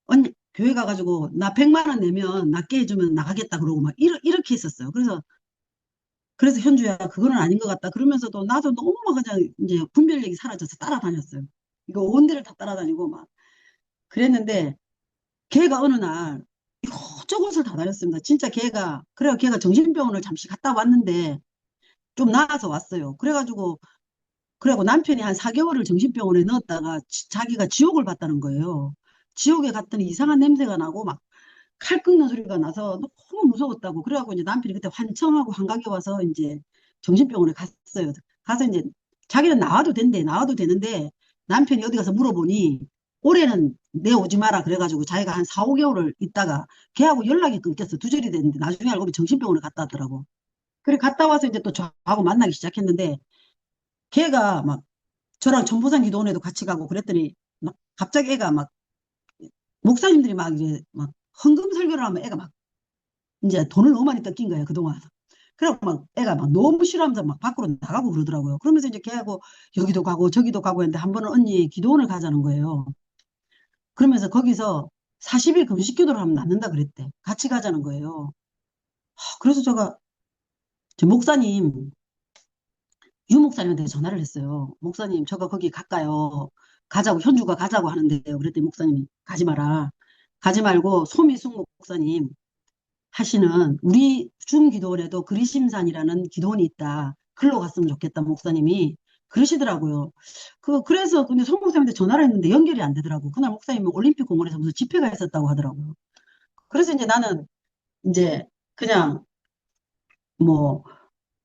언니 교회 가가지고 나 100만 원 내면 낫게 해주면 나가겠다 그러고 막 이렇게 했었어요. 그래서 현주야 그거는 아닌 것 같다 그러면서도 나도 너무 막 그냥 이제 분별력이 사라져서 따라다녔어요. 이거 온 데를 다 따라다니고 막 그랬는데 걔가 어느 날 이곳저곳을 다 다녔습니다. 진짜 걔가 정신병원을 잠시 갔다 왔는데 좀 나아서 왔어요. 그래가지고 남편이 한 4개월을 정신병원에 넣었다가 자기가 지옥을 봤다는 거예요. 지옥에 갔더니 이상한 냄새가 나고 막 칼 끓는 소리가 나서 너무 무서웠다고. 그래갖고 이제 남편이 그때 환청하고 한강에 와서 이제 정신병원에 갔어요. 가서 이제 자기는 나와도 된대. 나와도 되는데 남편이 어디 가서 물어보니 올해는 내 오지 마라. 그래가지고 자기가 한 4, 5개월을 있다가 걔하고 연락이 끊겼어. 두절이 됐는데 나중에 알고 보니 정신병원에 갔다 왔더라고. 그래 갔다 와서 이제 또 저하고 만나기 시작했는데 걔가 막 저랑 전보산 기도원에도 같이 가고 그랬더니 막 갑자기 애가 막 목사님들이 막 이제 막 헌금 설교를 하면 애가 막 이제 돈을 너무 많이 뜯긴 거예요, 그동안. 그래갖고 막 애가 막 너무 싫어하면서 막 밖으로 나가고 그러더라고요. 그러면서 이제 걔하고 여기도 가고 저기도 가고 했는데 한 번은 언니 기도원을 가자는 거예요. 그러면서 거기서 40일 금식 기도를 하면 낫는다 그랬대. 같이 가자는 거예요. 그래서 제가 저 목사님, 유 목사님한테 전화를 했어요. 목사님, 저가 거기 갈까요? 가자고, 현주가 가자고 하는데요. 그랬더니 목사님이 가지 마라. 가지 말고 소미숙 목사님 하시는 우리 중기도원에도 그리심산이라는 기도원이 있다. 글로 갔으면 좋겠다, 목사님이. 그러시더라고요. 그래서 근데 송 목사님한테 전화를 했는데 연결이 안 되더라고. 그날 목사님은 올림픽 공원에서 무슨 집회가 있었다고 하더라고요. 그래서 이제 나는 이제 그냥 뭐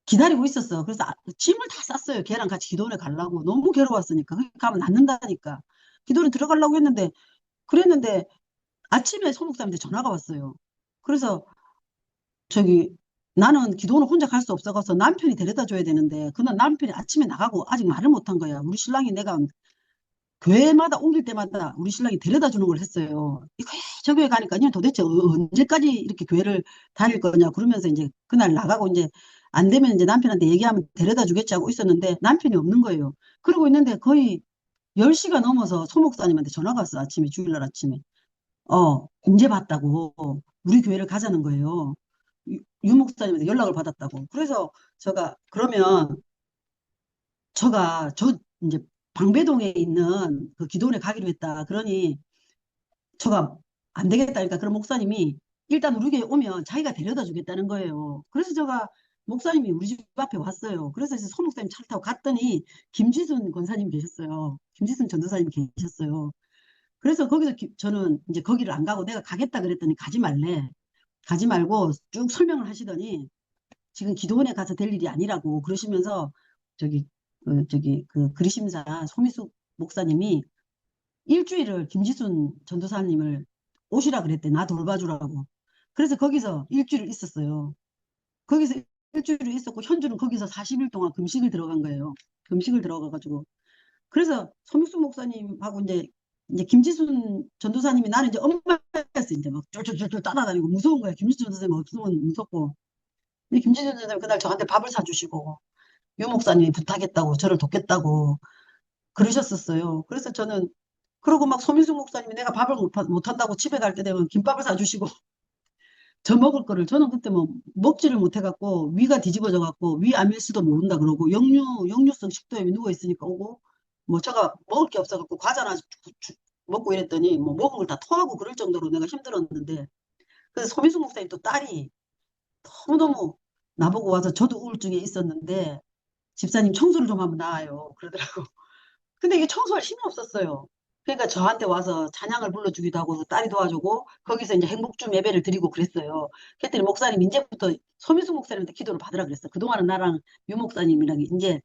기다리고 있었어. 그래서 짐을 다 쌌어요. 걔랑 같이 기도원에 가려고. 너무 괴로웠으니까. 거기 가면 낫는다니까. 기도원에 들어가려고 했는데, 그랬는데 아침에 소목사님한테 전화가 왔어요. 그래서 저기 나는 기도원을 혼자 갈 수 없어서 남편이 데려다 줘야 되는데, 그날 남편이 아침에 나가고 아직 말을 못 한 거야. 우리 신랑이 내가 교회마다 옮길 때마다 우리 신랑이 데려다 주는 걸 했어요. 이 교회 저 교회 가니까 니 도대체 언제까지 이렇게 교회를 다닐 거냐 그러면서 이제 그날 나가고 이제 안 되면 이제 남편한테 얘기하면 데려다 주겠지 하고 있었는데 남편이 없는 거예요. 그러고 있는데 거의 10시가 넘어서 소목사님한테 전화가 왔어. 아침에 주일날 아침에. 이제 봤다고 우리 교회를 가자는 거예요. 유 목사님한테 연락을 받았다고. 그래서 제가 그러면 저 이제 방배동에 있는 그 기도원에 가기로 했다. 그러니 저가 안 되겠다. 그러니까 그런 목사님이 일단 우리 교회 오면 자기가 데려다 주겠다는 거예요. 그래서 제가 목사님이 우리 집 앞에 왔어요. 그래서 이제 소 목사님 차를 타고 갔더니 김지순 권사님 계셨어요. 김지순 전도사님 계셨어요. 그래서 거기서 저는 이제 거기를 안 가고 내가 가겠다 그랬더니 가지 말래. 가지 말고 쭉 설명을 하시더니 지금 기도원에 가서 될 일이 아니라고 그러시면서 저기 그 그리심사 소미숙 목사님이 일주일을 김지순 전도사님을 오시라 그랬대. 나 돌봐주라고. 그래서 거기서 일주일 있었어요. 거기서 일주일을 있었고 현주는 거기서 40일 동안 금식을 들어간 거예요. 금식을 들어가가지고. 그래서 소미숙 목사님하고 이제 김지순 전도사님이 나는 이제 엄마였어. 이제 막 쫄쫄쫄쫄 따라다니고 무서운 거야. 김지순 전도사님 없으면 무섭고. 근데 김지순 전도사님 그날 저한테 밥을 사주시고 유 목사님이 부탁했다고 저를 돕겠다고 그러셨었어요. 그래서 저는 그러고 막 소민숙 목사님이 내가 밥을 못한다고 집에 갈 때 되면 김밥을 사주시고 저 먹을 거를 저는 그때 뭐 먹지를 못해갖고 위가 뒤집어져 갖고 위 아밀수도 모른다 그러고 역류성 식도염이 누워 있으니까 오고 뭐 제가 먹을 게 없어갖고 과자나 먹고 이랬더니 뭐 먹은 걸 다 토하고 그럴 정도로 내가 힘들었는데 그래서 소민숙 목사님 또 딸이 너무너무 나보고 와서 저도 우울증에 있었는데 집사님 청소를 좀 하면 나아요 그러더라고. 근데 이게 청소할 힘이 없었어요. 그러니까 저한테 와서 찬양을 불러주기도 하고 딸이 도와주고 거기서 이제 행복주 예배를 드리고 그랬어요. 그랬더니 목사님 이제부터 소민수 목사님한테 기도를 받으라 그랬어. 그동안은 나랑 유 목사님이랑 이제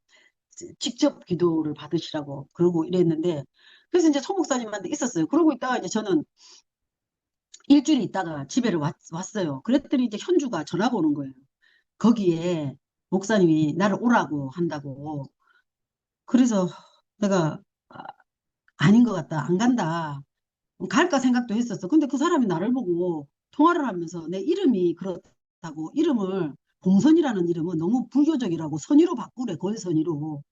직접 기도를 받으시라고 그러고 이랬는데 그래서 이제 소 목사님한테 있었어요. 그러고 있다가 이제 저는 일주일 있다가 집에를 왔어요. 그랬더니 이제 현주가 전화가 오는 거예요. 거기에 목사님이 나를 오라고 한다고. 그래서 내가 아닌 것 같다. 안 간다. 갈까 생각도 했었어. 근데 그 사람이 나를 보고 통화를 하면서 내 이름이 그렇다고 이름을 공선이라는 이름은 너무 불교적이라고 선의로 바꾸래. 권선의로.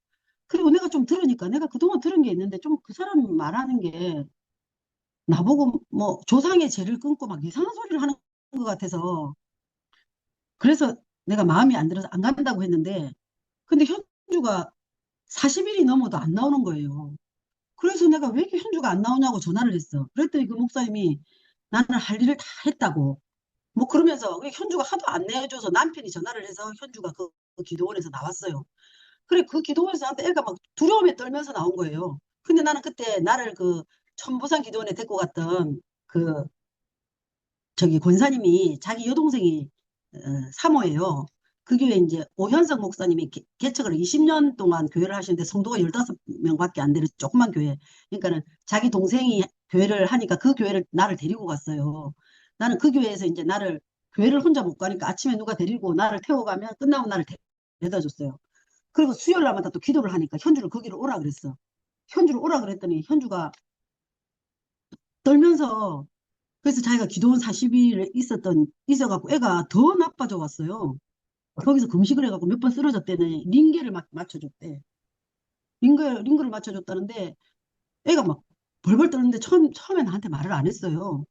그리고 내가 좀 들으니까 내가 그동안 들은 게 있는데 좀 그 사람 말하는 게 나보고 뭐 조상의 죄를 끊고 막 이상한 소리를 하는 것 같아서 그래서 내가 마음이 안 들어서 안 간다고 했는데 근데 현주가 40일이 넘어도 안 나오는 거예요. 그래서 내가 왜 이렇게 현주가 안 나오냐고 전화를 했어. 그랬더니 그 목사님이 나는 할 일을 다 했다고. 뭐 그러면서 현주가 하도 안 내줘서 남편이 전화를 해서 현주가 그 기도원에서 나왔어요. 그래 그 기도원에서 나한테 애가 막 두려움에 떨면서 나온 거예요. 근데 나는 그때 나를 그 천부산 기도원에 데리고 갔던 그 저기 권사님이 자기 여동생이 사모예요. 그 교회 이제 오현석 목사님이 개척을 20년 동안 교회를 하시는데 성도가 15명밖에 안 되는 조그만 교회. 그러니까는 자기 동생이 교회를 하니까 그 교회를 나를 데리고 갔어요. 나는 그 교회에서 이제 나를 교회를 혼자 못 가니까 아침에 누가 데리고 나를 태워가면 끝나고 나를 데려다 줬어요. 그리고 수요일 날마다 또 기도를 하니까 현주를 거기로 오라 그랬어. 현주를 오라 그랬더니 현주가 떨면서 그래서 자기가 기도원 40일 있어갖고 애가 더 나빠져 왔어요. 거기서 금식을 해갖고 몇 번 쓰러졌대네. 링게를 맞춰줬대. 링거를 맞춰줬다는데 애가 막 벌벌 떨는데 처음에 나한테 말을 안 했어요.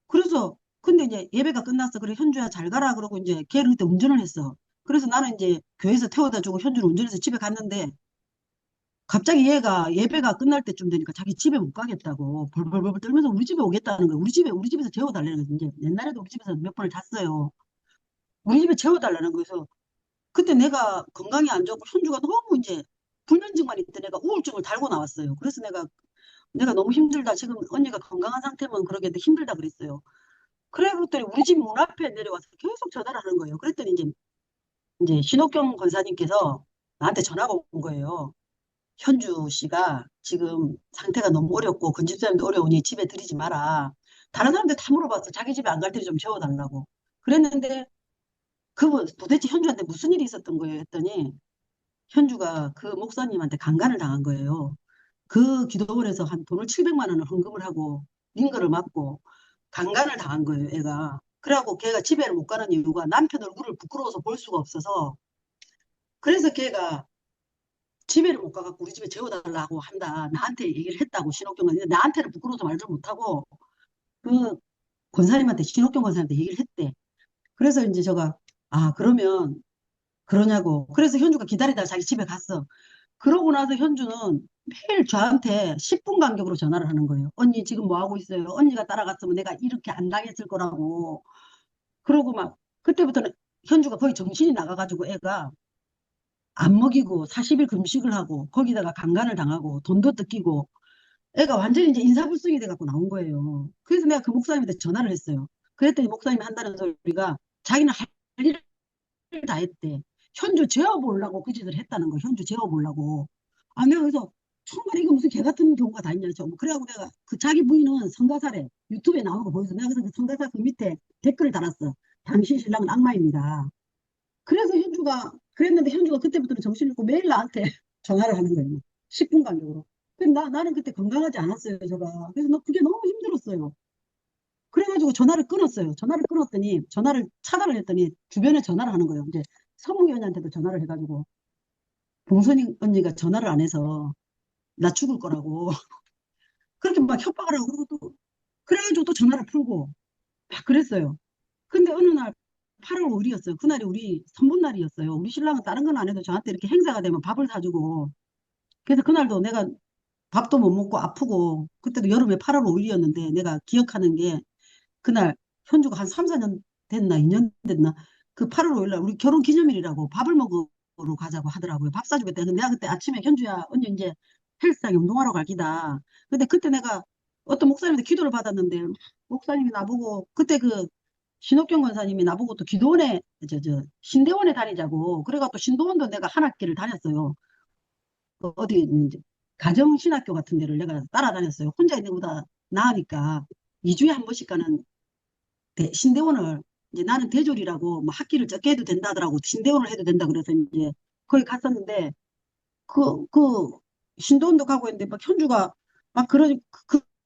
그래서 근데 이제 예배가 끝났어. 그래 현주야 잘 가라 그러고 이제 걔를 그때 운전을 했어. 그래서 나는 이제 교회에서 태워다 주고 현주를 운전해서 집에 갔는데 갑자기 얘가 예배가 끝날 때쯤 되니까 자기 집에 못 가겠다고 벌벌벌 떨면서 우리 집에 오겠다는 거야. 우리 집에서 재워달라는 거지. 이제 옛날에도 우리 집에서 몇 번을 잤어요. 우리 집에 재워달라는 거여서 그때 내가 건강이 안 좋고 현주가 너무 이제 불면증만 있대 내가 우울증을 달고 나왔어요. 그래서 내가 너무 힘들다. 지금 언니가 건강한 상태면 그러겠는데 힘들다 그랬어요. 그래 그랬더니 우리 집 문 앞에 내려와서 계속 전화를 하는 거예요. 그랬더니 이제 신옥경 권사님께서 나한테 전화가 온 거예요. 현주 씨가 지금 상태가 너무 어렵고 건집사님도 어려우니 집에 들이지 마라. 다른 사람들 다 물어봤어. 자기 집에 안 갈 테니 좀 재워달라고. 그랬는데 그분 도대체 현주한테 무슨 일이 있었던 거예요 했더니 현주가 그 목사님한테 강간을 당한 거예요. 그 기도원에서 한 돈을 700만 원을 헌금을 하고 링거를 맞고 강간을 당한 거예요, 애가. 그래갖고 걔가 집에를 못 가는 이유가 남편 얼굴을 부끄러워서 볼 수가 없어서 그래서 걔가 집에를 못 가갖고 우리 집에 재워달라고 한다. 나한테 얘기를 했다고 신옥경 권사님. 나한테는 부끄러워서 말도 못하고 그 권사님한테 신옥경 권사님한테 얘기를 했대. 그래서 이제 제가 아 그러면 그러냐고. 그래서 현주가 기다리다가 자기 집에 갔어. 그러고 나서 현주는 매일 저한테 10분 간격으로 전화를 하는 거예요. 언니 지금 뭐 하고 있어요? 언니가 따라갔으면 내가 이렇게 안 당했을 거라고. 그러고 막 그때부터는 현주가 거의 정신이 나가가지고 애가 안 먹이고 40일 금식을 하고 거기다가 강간을 당하고 돈도 뜯기고 애가 완전히 이제 인사불성이 돼갖고 나온 거예요. 그래서 내가 그 목사님한테 전화를 했어요. 그랬더니 목사님이 한다는 소리가 자기는 할 일을 다 했대. 현주 재워보려고 그 짓을 했다는 거. 현주 재워보려고. 아, 내가 그래서 정말 이거 무슨 개 같은 경우가 다 있냐. 그래갖고 내가 그 자기 부인은 성가사래. 유튜브에 나오는 거 보여서 내가 그래서 그 성가사 그 밑에 댓글을 달았어. 당신 신랑은 악마입니다. 그래서 현주가 그랬는데 현주가 그때부터는 정신을 잃고 매일 나한테 전화를 하는 거예요. 10분 간격으로. 근데 나는 그때 건강하지 않았어요, 제가. 그래서 그게 너무 힘들었어요. 그래가지고 전화를 끊었어요. 전화를 끊었더니 전화를 차단을 했더니 주변에 전화를 하는 거예요. 이제 서문기 언니한테도 전화를 해가지고 봉선이 언니가 전화를 안 해서 나 죽을 거라고 그렇게 막 협박을 하고 그리고 또 그래가지고 또 전화를 풀고 막 그랬어요. 근데 어느 날 8월 5일이었어요. 그날이 우리 선본날이었어요. 우리 신랑은 다른 건 안 해도 저한테 이렇게 행사가 되면 밥을 사주고 그래서 그날도 내가 밥도 못 먹고 아프고 그때도 여름에 8월 5일이었는데 내가 기억하는 게 그날 현주가 한 3, 4년 됐나 2년 됐나 그 8월 5일 날 우리 결혼 기념일이라고 밥을 먹으러 가자고 하더라고요. 밥 사주겠다. 근데 내가 그때 아침에 현주야 언니 이제 헬스장에 운동하러 갈 기다. 근데 그때 내가 어떤 목사님한테 기도를 받았는데 목사님이 나보고 그때 그 신옥경 권사님이 나보고 또 기도원에 신대원에 다니자고 그래가 또 신도원도 내가 한 학기를 다녔어요. 그 어디 이제 가정신학교 같은 데를 내가 따라다녔어요. 혼자 있는 것보다 나으니까 2주에 한 번씩 가는 신대원을 이제 나는 대졸이라고 뭐 학기를 적게 해도 된다 하더라고. 신대원을 해도 된다 그래서 이제 거기 갔었는데 그 신도원도 가고 있는데 막 현주가 막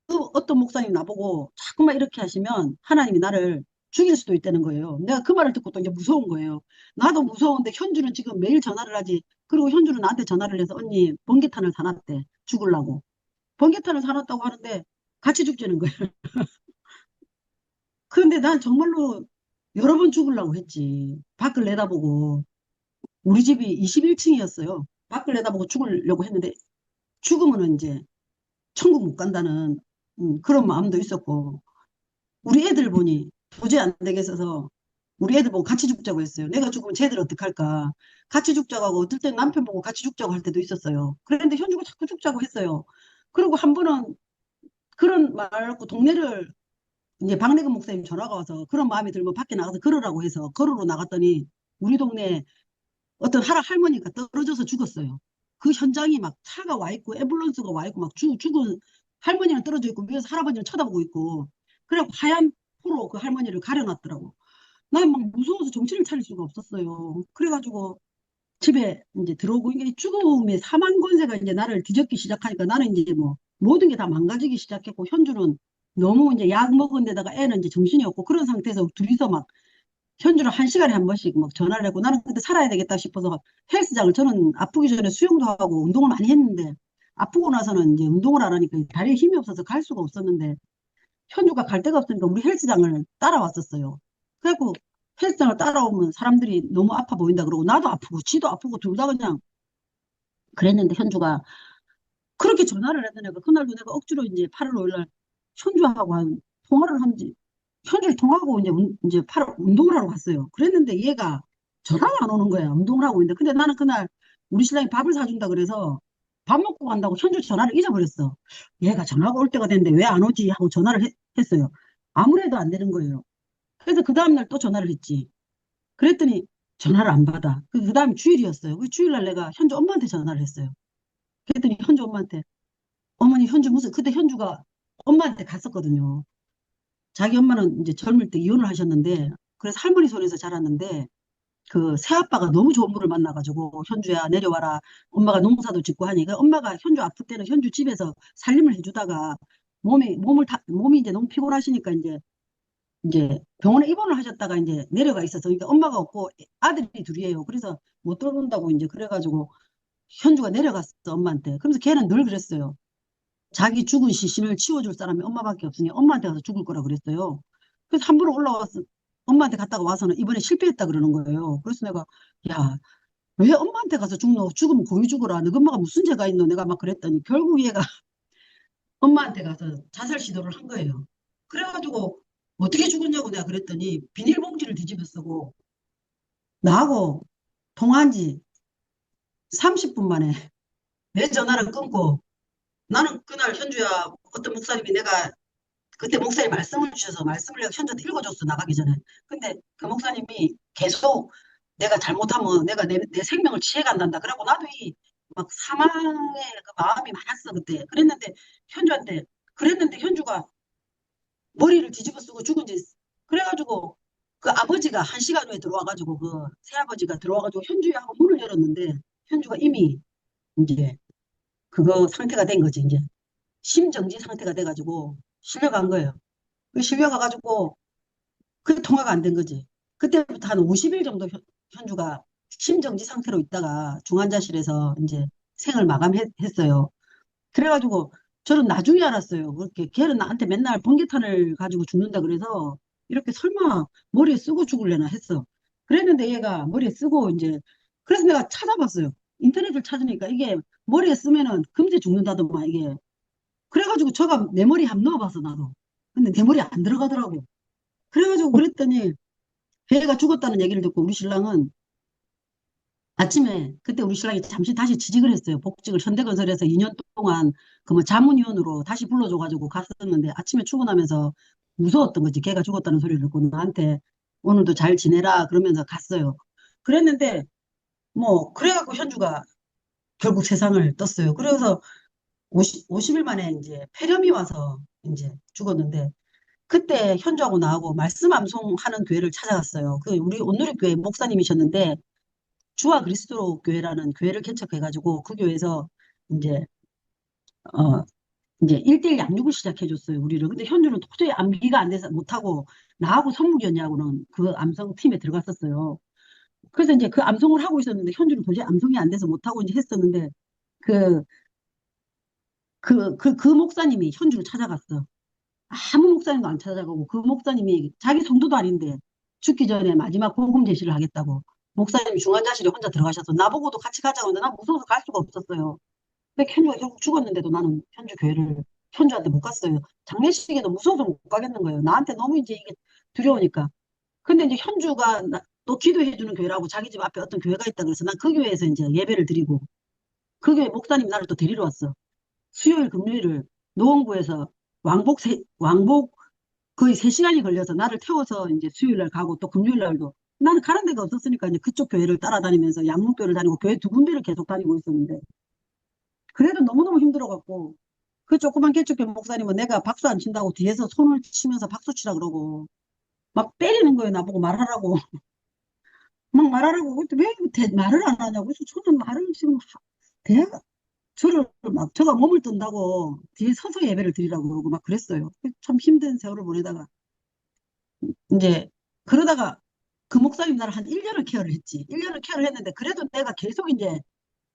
그 어떤 목사님 나보고 자꾸만 이렇게 하시면 하나님이 나를 죽일 수도 있다는 거예요. 내가 그 말을 듣고 또 이제 무서운 거예요. 나도 무서운데 현주는 지금 매일 전화를 하지. 그리고 현주는 나한테 전화를 해서 언니 번개탄을 사놨대. 죽으려고. 번개탄을 사놨다고 하는데 같이 죽자는 거예요. 그런데 난 정말로 여러 번 죽으려고 했지. 밖을 내다보고. 우리 집이 21층이었어요. 밖을 내다보고 죽으려고 했는데 죽으면은 이제 천국 못 간다는 그런 마음도 있었고. 우리 애들 보니 도저히 안 되겠어서 우리 애들 보고 같이 죽자고 했어요. 내가 죽으면 쟤들 어떡할까. 같이 죽자고 하고 어떨 땐 남편 보고 같이 죽자고 할 때도 있었어요. 그런데 현주가 자꾸 죽자고 했어요. 그리고 한 번은 그런 말고 동네를 이제 박래근 목사님 전화가 와서 그런 마음이 들면 밖에 나가서 걸으라고 해서 걸으러 나갔더니 우리 동네 어떤 할머니가 떨어져서 죽었어요. 그 현장이 막 차가 와 있고 앰뷸런스가 와 있고 막 죽은 할머니는 떨어져 있고 위에서 할아버지는 쳐다보고 있고 그래갖고 하얀 포로 그 할머니를 가려놨더라고. 난 막 무서워서 정신을 차릴 수가 없었어요. 그래가지고 집에 이제 들어오고 이게 죽음의 사망 권세가 이제 나를 뒤덮기 시작하니까 나는 이제 뭐 모든 게 다 망가지기 시작했고 현주는 너무 이제 약 먹은 데다가 애는 이제 정신이 없고 그런 상태에서 둘이서 막 현주를 한 시간에 한 번씩 막 전화를 했고 나는 그때 살아야 되겠다 싶어서 헬스장을 저는 아프기 전에 수영도 하고 운동을 많이 했는데 아프고 나서는 이제 운동을 안 하니까 다리에 힘이 없어서 갈 수가 없었는데 현주가 갈 데가 없으니까 우리 헬스장을 따라왔었어요. 그래갖고 헬스장을 따라오면 사람들이 너무 아파 보인다 그러고 나도 아프고 지도 아프고 둘 다 그냥 그랬는데 현주가 그렇게 전화를 했던 애가 그날도 내가 억지로 이제 8월 5일 날 현주하고 한 통화를 한지 현주를 통화하고 이제 8월 운동을 하러 갔어요. 그랬는데 얘가 전화가 안 오는 거야. 운동을 하고 있는데. 근데 나는 그날 우리 신랑이 밥을 사준다 그래서 밥 먹고 간다고 현주 전화를 잊어버렸어. 얘가 전화가 올 때가 됐는데 왜 안 오지 하고 전화를 했어요. 아무래도 안 되는 거예요. 그래서 그 다음날 또 전화를 했지. 그랬더니 전화를 안 받아. 그 다음에 주일이었어요. 그 주일날 내가 현주 엄마한테 전화를 했어요. 그랬더니 현주 엄마한테 어머니 현주 무슨 그때 현주가 엄마한테 갔었거든요. 자기 엄마는 이제 젊을 때 이혼을 하셨는데 그래서 할머니 손에서 자랐는데 그 새아빠가 너무 좋은 분을 만나가지고 현주야 내려와라 엄마가 농사도 짓고 하니까 엄마가 현주 아플 때는 현주 집에서 살림을 해주다가 몸이 이제 너무 피곤하시니까 이제 병원에 입원을 하셨다가 이제 내려가 있어서 그러니까 엄마가 없고 아들이 둘이에요. 그래서 못 돌아온다고 이제 그래가지고 현주가 내려갔어 엄마한테. 그러면서 걔는 늘 그랬어요. 자기 죽은 시신을 치워줄 사람이 엄마밖에 없으니 엄마한테 가서 죽을 거라 그랬어요. 그래서 한 번 올라와서 엄마한테 갔다가 와서는 이번에 실패했다 그러는 거예요. 그래서 내가 야, 왜 엄마한테 가서 죽노? 죽으면 고이 죽어라. 너 엄마가 무슨 죄가 있노? 내가 막 그랬더니 결국 얘가 엄마한테 가서 자살 시도를 한 거예요. 그래가지고 어떻게 죽었냐고 내가 그랬더니 비닐봉지를 뒤집어 쓰고 나하고 통화한 지 30분 만에 내 전화를 끊고 나는 그날 현주야 어떤 목사님이 내가 그때 목사님 말씀을 주셔서 말씀을 내가 현주한테 읽어줬어 나가기 전에. 근데 그 목사님이 계속 내가 잘못하면 내가 내 생명을 취해간단다. 그래갖고 나도 이 막 사망의 그 마음이 많았어 그때. 그랬는데 현주가 머리를 뒤집어 쓰고 죽은지 그래가지고 그 아버지가 1시간 후에 들어와가지고 그 새아버지가 들어와가지고 현주야 하고 문을 열었는데 현주가 이미 이제 그거 상태가 된 거지 이제 심정지 상태가 돼가지고 실려간 거예요. 그 실려가가지고 그 통화가 안 된 거지. 그때부터 한 50일 정도 현주가 심정지 상태로 있다가 중환자실에서 이제 생을 마감했어요. 그래가지고 저는 나중에 알았어요. 그렇게 걔는 나한테 맨날 번개탄을 가지고 죽는다 그래서 이렇게 설마 머리에 쓰고 죽을래나 했어. 그랬는데 얘가 머리에 쓰고 이제 그래서 내가 찾아봤어요. 인터넷을 찾으니까 이게 머리에 쓰면은 금세 죽는다더만 이게. 그래가지고 저가 내 머리에 한번 넣어봤어 나도. 근데 내 머리에 안 들어가더라고. 그래가지고 그랬더니 걔가 죽었다는 얘기를 듣고 우리 신랑은 아침에 그때 우리 신랑이 잠시 다시 취직을 했어요. 복직을 현대건설에서 2년 동안 그 뭐 자문위원으로 다시 불러줘가지고 갔었는데 아침에 출근하면서 무서웠던 거지. 걔가 죽었다는 소리를 듣고 나한테 오늘도 잘 지내라 그러면서 갔어요. 그랬는데 뭐 그래갖고 현주가 결국 세상을 떴어요. 그래서 50일 만에 이제 폐렴이 와서 이제 죽었는데 그때 현주하고 나하고 말씀 암송하는 교회를 찾아갔어요. 그 우리 온누리교회 목사님이셨는데 주와 그리스도 교회라는 교회를 개척해가지고 그 교회에서 이제 어 이제 1대1 양육을 시작해줬어요 우리를. 근데 현주는 도저히 암기가 안 돼서 못하고 나하고 성무견이하고는 그 암성 팀에 들어갔었어요. 그래서 이제 그 암송을 하고 있었는데 현주는 도저히 암송이 안 돼서 못하고 이제 했었는데 그 그 목사님이 현주를 찾아갔어. 아무 목사님도 안 찾아가고 그 목사님이 자기 성도도 아닌데 죽기 전에 마지막 복음 제시를 하겠다고 목사님이 중환자실에 혼자 들어가셔서 나보고도 같이 가자고 하는데 난 무서워서 갈 수가 없었어요. 근데 현주가 결국 죽었는데도 나는 현주 교회를 현주한테 못 갔어요. 장례식에도 무서워서 못 가겠는 거예요. 나한테 너무 이제 이게 두려우니까. 근데 이제 현주가 또 기도해 주는 교회라고 자기 집 앞에 어떤 교회가 있다 그래서 난 그 교회에서 이제 예배를 드리고 그 교회 목사님 나를 또 데리러 왔어. 수요일 금요일을 노원구에서 왕복 거의 3시간이 걸려서 나를 태워서 이제 수요일 날 가고 또 금요일 날도 나는 가는 데가 없었으니까 이제 그쪽 교회를 따라다니면서 양문교를 다니고 교회 두 군데를 계속 다니고 있었는데 그래도 너무너무 힘들어갖고 그 조그만 개척교 목사님은 내가 박수 안 친다고 뒤에서 손을 치면서 박수 치라 그러고 막 때리는 거예요 나보고 말하라고 막 말하라고 그때 왜 말을 안 하냐고 그래서 저는 말을 지금 대가 저를 막 저가 몸을 뜬다고 뒤에 서서 예배를 드리라고 그러고 막 그랬어요. 참 힘든 세월을 보내다가 이제 그러다가 그 목사님 나를 한 1년을 케어를 했지. 1년을 케어를 했는데 그래도 내가 계속 이제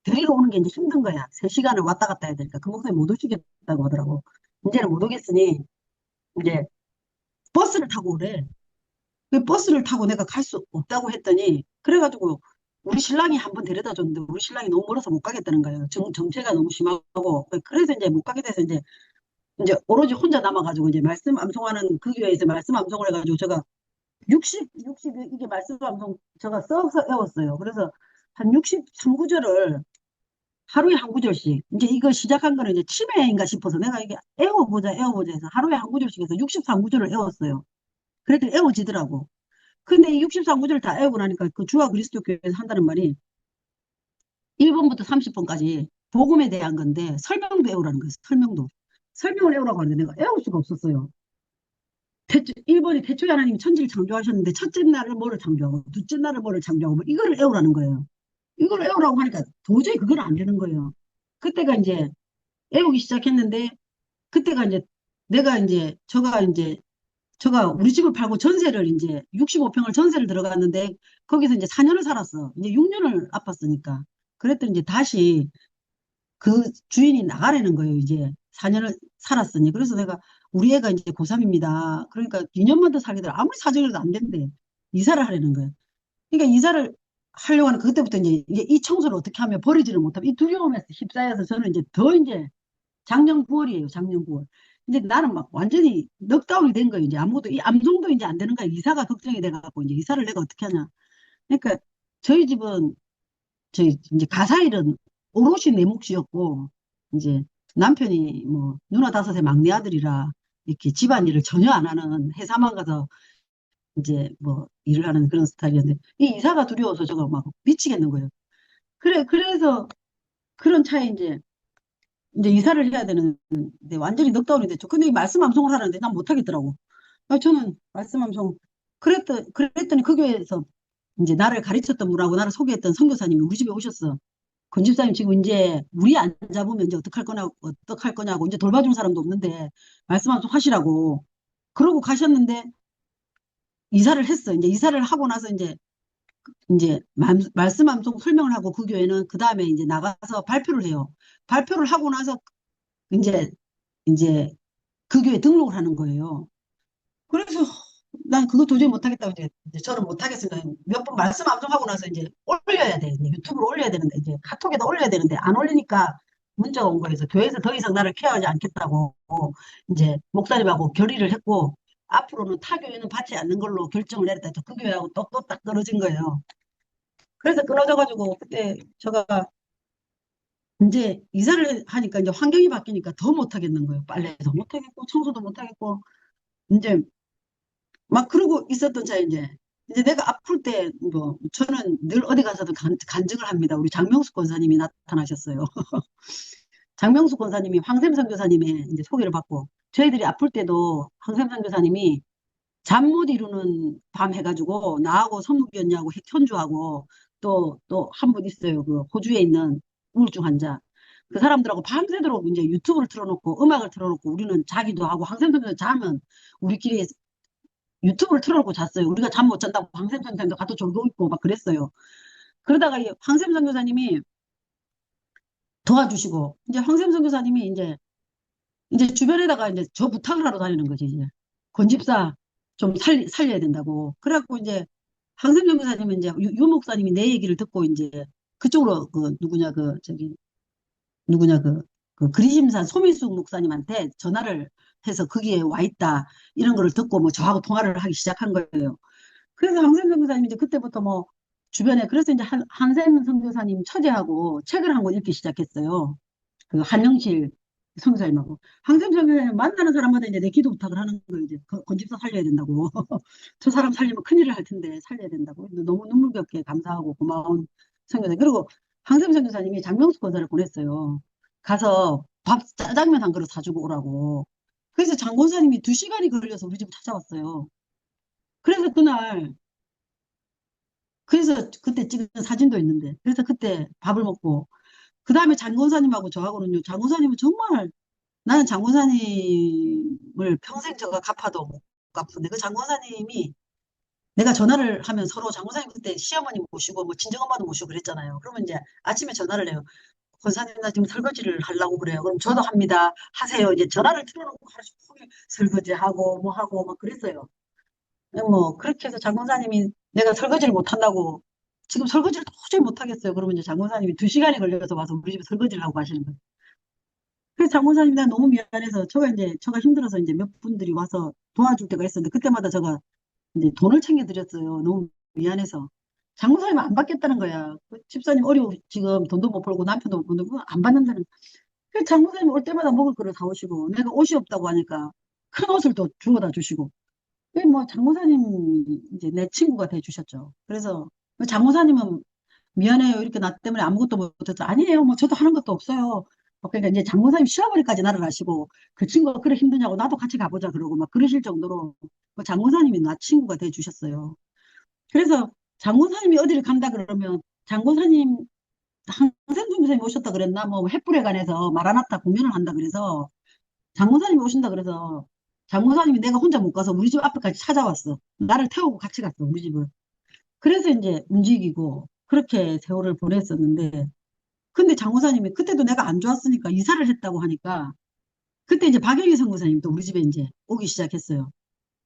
데리러 오는 게 이제 힘든 거야. 3시간을 왔다 갔다 해야 되니까 그 목사님 못 오시겠다고 하더라고. 이제는 못 오겠으니 이제 버스를 타고 오래. 그 버스를 타고 내가 갈 수 없다고 했더니, 그래가지고 우리 신랑이 한 번 데려다 줬는데 우리 신랑이 너무 멀어서 못 가겠다는 거예요. 정체가 너무 심하고. 그래서 이제 못 가게 돼서 이제 오로지 혼자 남아가지고 이제 말씀 암송하는 그 교회에서 말씀 암송을 해가지고 제가 60 이게 말씀 암송 제가 써서 외웠어요. 그래서 한 63구절을 하루에 한 구절씩 이제 이거 시작한 거는 이제 치매인가 싶어서 내가 이게 애워보자 해서 하루에 한 구절씩 해서 63구절을 애웠어요. 그랬더니 애워지더라고. 근데 이 63구절을 다 애우고 나니까 그 주와 그리스도 교회에서 한다는 말이 1번부터 30번까지 복음에 대한 건데 설명도 애우라는 거예요. 설명도. 설명을 애우라고 하는데 내가 애울 수가 없었어요. 1번이 태초에 하나님이 천지를 창조하셨는데 첫째 날을 뭐를 창조하고 둘째 날을 뭐를 창조하고 뭐 이거를 애우라는 거예요. 이걸 애우라고 하니까 도저히 그건 안 되는 거예요. 그때가 이제 애우기 시작했는데 그때가 이제 내가 이제 저가 우리 집을 팔고 전세를 이제 65평을 전세를 들어갔는데 거기서 이제 4년을 살았어. 이제 6년을 아팠으니까. 그랬더니 이제 다시 그 주인이 나가라는 거예요. 이제 4년을 살았으니. 그래서 내가 우리 애가 이제 고3입니다. 그러니까 2년만 더 살게 되면 아무리 사정해도 안 된대. 이사를 하라는 거예요. 그러니까 이사를 하려고 하는 그때부터 이제 이 청소를 어떻게 하면 버리지를 못하면 이 두려움에 휩싸여서 저는 이제 더 이제 작년 9월이에요. 작년 9월. 이제 나는 막 완전히 넉다운이 된 거예요. 이제 아무것도 이 암송도 이제 안 되는 거야. 이사가 걱정이 돼갖고 이제 이사를 내가 어떻게 하냐. 그러니까 저희 집은 저희 이제 가사일은 오롯이 내 몫이었고 이제 남편이 뭐 누나 다섯의 막내 아들이라 이렇게 집안일을 전혀 안 하는 회사만 가서 이제 뭐 일을 하는 그런 스타일이었는데 이 이사가 두려워서 저거 막 미치겠는 거예요. 그래서 그런 차에 이제 이사를 해야 되는데 완전히 넉다운이 됐죠. 근데 이 말씀 암송을 하는데 난 못하겠더라고. 저는 말씀 암송 그랬더니 그 교회에서 이제 나를 가르쳤던 분하고 나를 소개했던 선교사님이 우리 집에 오셨어. 건집사님 지금 이제 우리 안 잡으면 이제 어떡할 거냐고 이제 돌봐주는 사람도 없는데 말씀 암송 하시라고 그러고 가셨는데 이사를 했어. 이제 이사를 하고 나서 이제 말씀 암송 설명을 하고 그 교회는 그 다음에 이제 나가서 발표를 해요. 발표를 하고 나서 이제 이제 그 교회 등록을 하는 거예요. 그래서 난 그거 도저히 못하겠다고 이제 저는 못하겠습니다. 몇 번 말씀 암송하고 나서 이제 올려야 돼. 이제 유튜브로 올려야 되는데 이제 카톡에다 올려야 되는데 안 올리니까 문자가 온 거에서 교회에서 더 이상 나를 케어하지 않겠다고 이제 목사님하고 결의를 했고 앞으로는 타 교회는 받지 않는 걸로 결정을 내렸다. 그 교회하고 또 딱 떨어진 거예요. 그래서 끊어져가지고 그때 제가 이제 이사를 하니까 이제 환경이 바뀌니까 더 못하겠는 거예요. 빨래도 못하겠고 청소도 못하겠고 이제 막 그러고 있었던 차에 이제 내가 아플 때 뭐 저는 늘 어디 가서도 간증을 합니다. 우리 장명숙 권사님이 나타나셨어요. 장명숙 권사님이 황샘 선교사님의 이제 소개를 받고 저희들이 아플 때도 황샘 선교사님이 잠 못 이루는 밤 해가지고 나하고 선무기였냐고 현주하고 또 한 분 있어요. 그 호주에 있는 우울증 환자. 그 사람들하고 밤새도록 이제 유튜브를 틀어놓고 음악을 틀어놓고 우리는 자기도 하고 황샘 선교사 자면 우리끼리 유튜브를 틀어놓고 잤어요. 우리가 잠 못 잔다고 황샘 선교사님도 가도 졸고 있고 막 그랬어요. 그러다가 이 황샘 선교사님이 도와주시고 이제 황샘 선교사님이 이제 주변에다가 이제 저 부탁을 하러 다니는 거지 이제 건집사 좀 살려야 된다고. 그래갖고 이제 황샘 선교사님은 이제 유 목사님이 내 얘기를 듣고 이제 그쪽으로 그 누구냐 그 저기 누구냐 그 그리심산 소민숙 목사님한테 전화를 해서 거기에 와 있다 이런 거를 듣고 뭐 저하고 통화를 하기 시작한 거예요. 그래서 황샘 선교사님이 이제 그때부터 뭐 주변에 그래서 이제 한샘 선교사님 처제하고 책을 한 권 읽기 시작했어요. 그 한영실 선교사님하고 황샘 선교사님 만나는 사람마다 이제 내 기도 부탁을 하는 거예요. 이제 건집사 살려야 된다고. 저 사람 살리면 큰일을 할 텐데 살려야 된다고. 너무 눈물겹게 감사하고 고마운 선교사님. 그리고 황샘 선교사님이 장명숙 권사를 보냈어요. 가서 밥 짜장면 한 그릇 사주고 오라고. 그래서 장 권사님이 2시간이 걸려서 우리 집 찾아왔어요. 그래서 그래서 그때 찍은 사진도 있는데 그래서 그때 밥을 먹고 그 다음에 장권사님하고 저하고는요. 장권사님은 정말 나는 장권사님을 평생 저가 갚아도 못 갚은데 그 장권사님이 내가 전화를 하면 서로 장권사님 그때 시어머니 모시고 뭐 친정엄마도 모시고 그랬잖아요. 그러면 이제 아침에 전화를 해요. 권사님 나 지금 설거지를 하려고 그래요. 그럼 저도 합니다. 하세요. 이제 전화를 틀어놓고 하루 종일 설거지하고 뭐 하고 막 그랬어요. 뭐 그렇게 해서 장권사님이 내가 설거지를 못한다고 지금 설거지를 도저히 못하겠어요. 그러면 이제 장권사님이 2시간이 걸려서 와서 우리 집에 설거지를 하고 가시는 거예요. 그래서 장권사님이 내가 너무 미안해서 저가 힘들어서 이제 몇 분들이 와서 도와줄 때가 있었는데 그때마다 제가 이제 돈을 챙겨드렸어요. 너무 미안해서. 장모사님 안 받겠다는 거야. 그 집사님 어려워 지금 돈도 못 벌고 남편도 못 벌고 안 받는다는. 그 장모사님 올 때마다 먹을 거를 사오시고 내가 옷이 없다고 하니까 큰 옷을 또 주워다 주시고. 그뭐 장모사님이 이제 내 친구가 돼 주셨죠. 그래서 그 장모사님은 미안해요. 이렇게 나 때문에 아무것도 못했죠. 아니에요. 뭐 저도 하는 것도 없어요. 그러니까 이제 장모사님 시어머니까지 나를 아시고 그 친구가 그래 힘드냐고 나도 같이 가보자 그러고 막 그러실 정도로 그 장모사님이 나 친구가 돼 주셨어요. 그래서 장모사님이 어디를 간다 그러면 장모사님 항생 선교사님 오셨다 그랬나 뭐 횃불에 관해서 마라나타 공연을 한다 그래서 장모사님이 오신다 그래서 장모사님이 내가 혼자 못 가서 우리 집 앞에까지 찾아왔어. 나를 태우고 같이 갔어 우리 집을. 그래서 이제 움직이고 그렇게 세월을 보냈었는데 근데 장모사님이 그때도 내가 안 좋았으니까 이사를 했다고 하니까 그때 이제 박영희 선교사님이 또 우리 집에 이제 오기 시작했어요.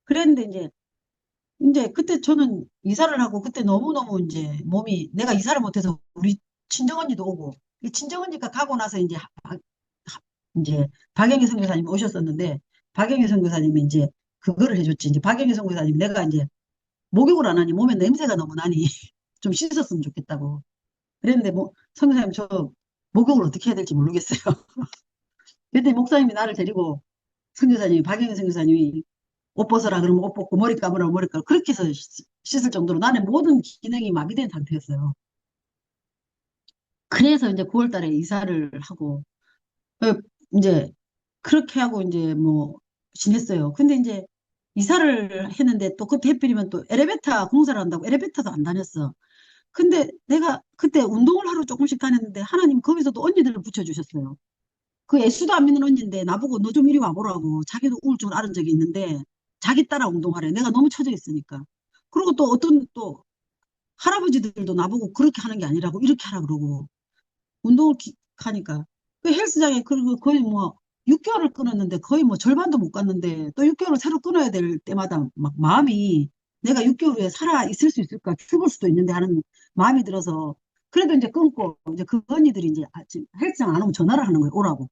그랬는데 이제 그때 저는 이사를 하고 그때 너무너무 이제 몸이 내가 이사를 못해서 우리 친정언니도 오고 이 친정언니가 가고 나서 이제 이제 박영희 선교사님이 오셨었는데 박영희 선교사님이 이제 그거를 해줬지. 이제 박영희 선교사님이 내가 이제 목욕을 안 하니 몸에 냄새가 너무 나니 좀 씻었으면 좋겠다고. 그랬는데 뭐 선교사님 저 목욕을 어떻게 해야 될지 모르겠어요. 그때 목사님이 나를 데리고 선교사님이 박영희 선교사님이 옷 벗어라 그러면 옷 벗고 머리 감으라 머리 감고 그렇게 해서 씻을 정도로 나는 모든 기능이 마비된 상태였어요. 그래서 이제 9월 달에 이사를 하고 어, 이제 그렇게 하고 이제 뭐 지냈어요. 근데 이제 이사를 했는데 또 그때 해필이면 또 엘리베이터 공사를 한다고 엘리베이터도 안 다녔어. 근데 내가 그때 운동을 하루 조금씩 다녔는데 하나님 거기서도 언니들을 붙여주셨어요. 그 예수도 안 믿는 언니인데 나보고 너 좀 이리 와보라고 자기도 우울증을 앓은 적이 있는데 자기 따라 운동하래. 내가 너무 처져 있으니까. 그리고 또 어떤 또 할아버지들도 나보고 그렇게 하는 게 아니라고 이렇게 하라 그러고 운동을 하니까 그 헬스장에 그리고 거의 뭐 6개월을 끊었는데 거의 뭐 절반도 못 갔는데 또 6개월을 새로 끊어야 될 때마다 막 마음이 내가 6개월 후에 살아 있을 수 있을까 죽을 수도 있는데 하는 마음이 들어서 그래도 이제 끊고 이제 그 언니들이 이제 아침 헬스장 안 오면 전화를 하는 거예요 오라고.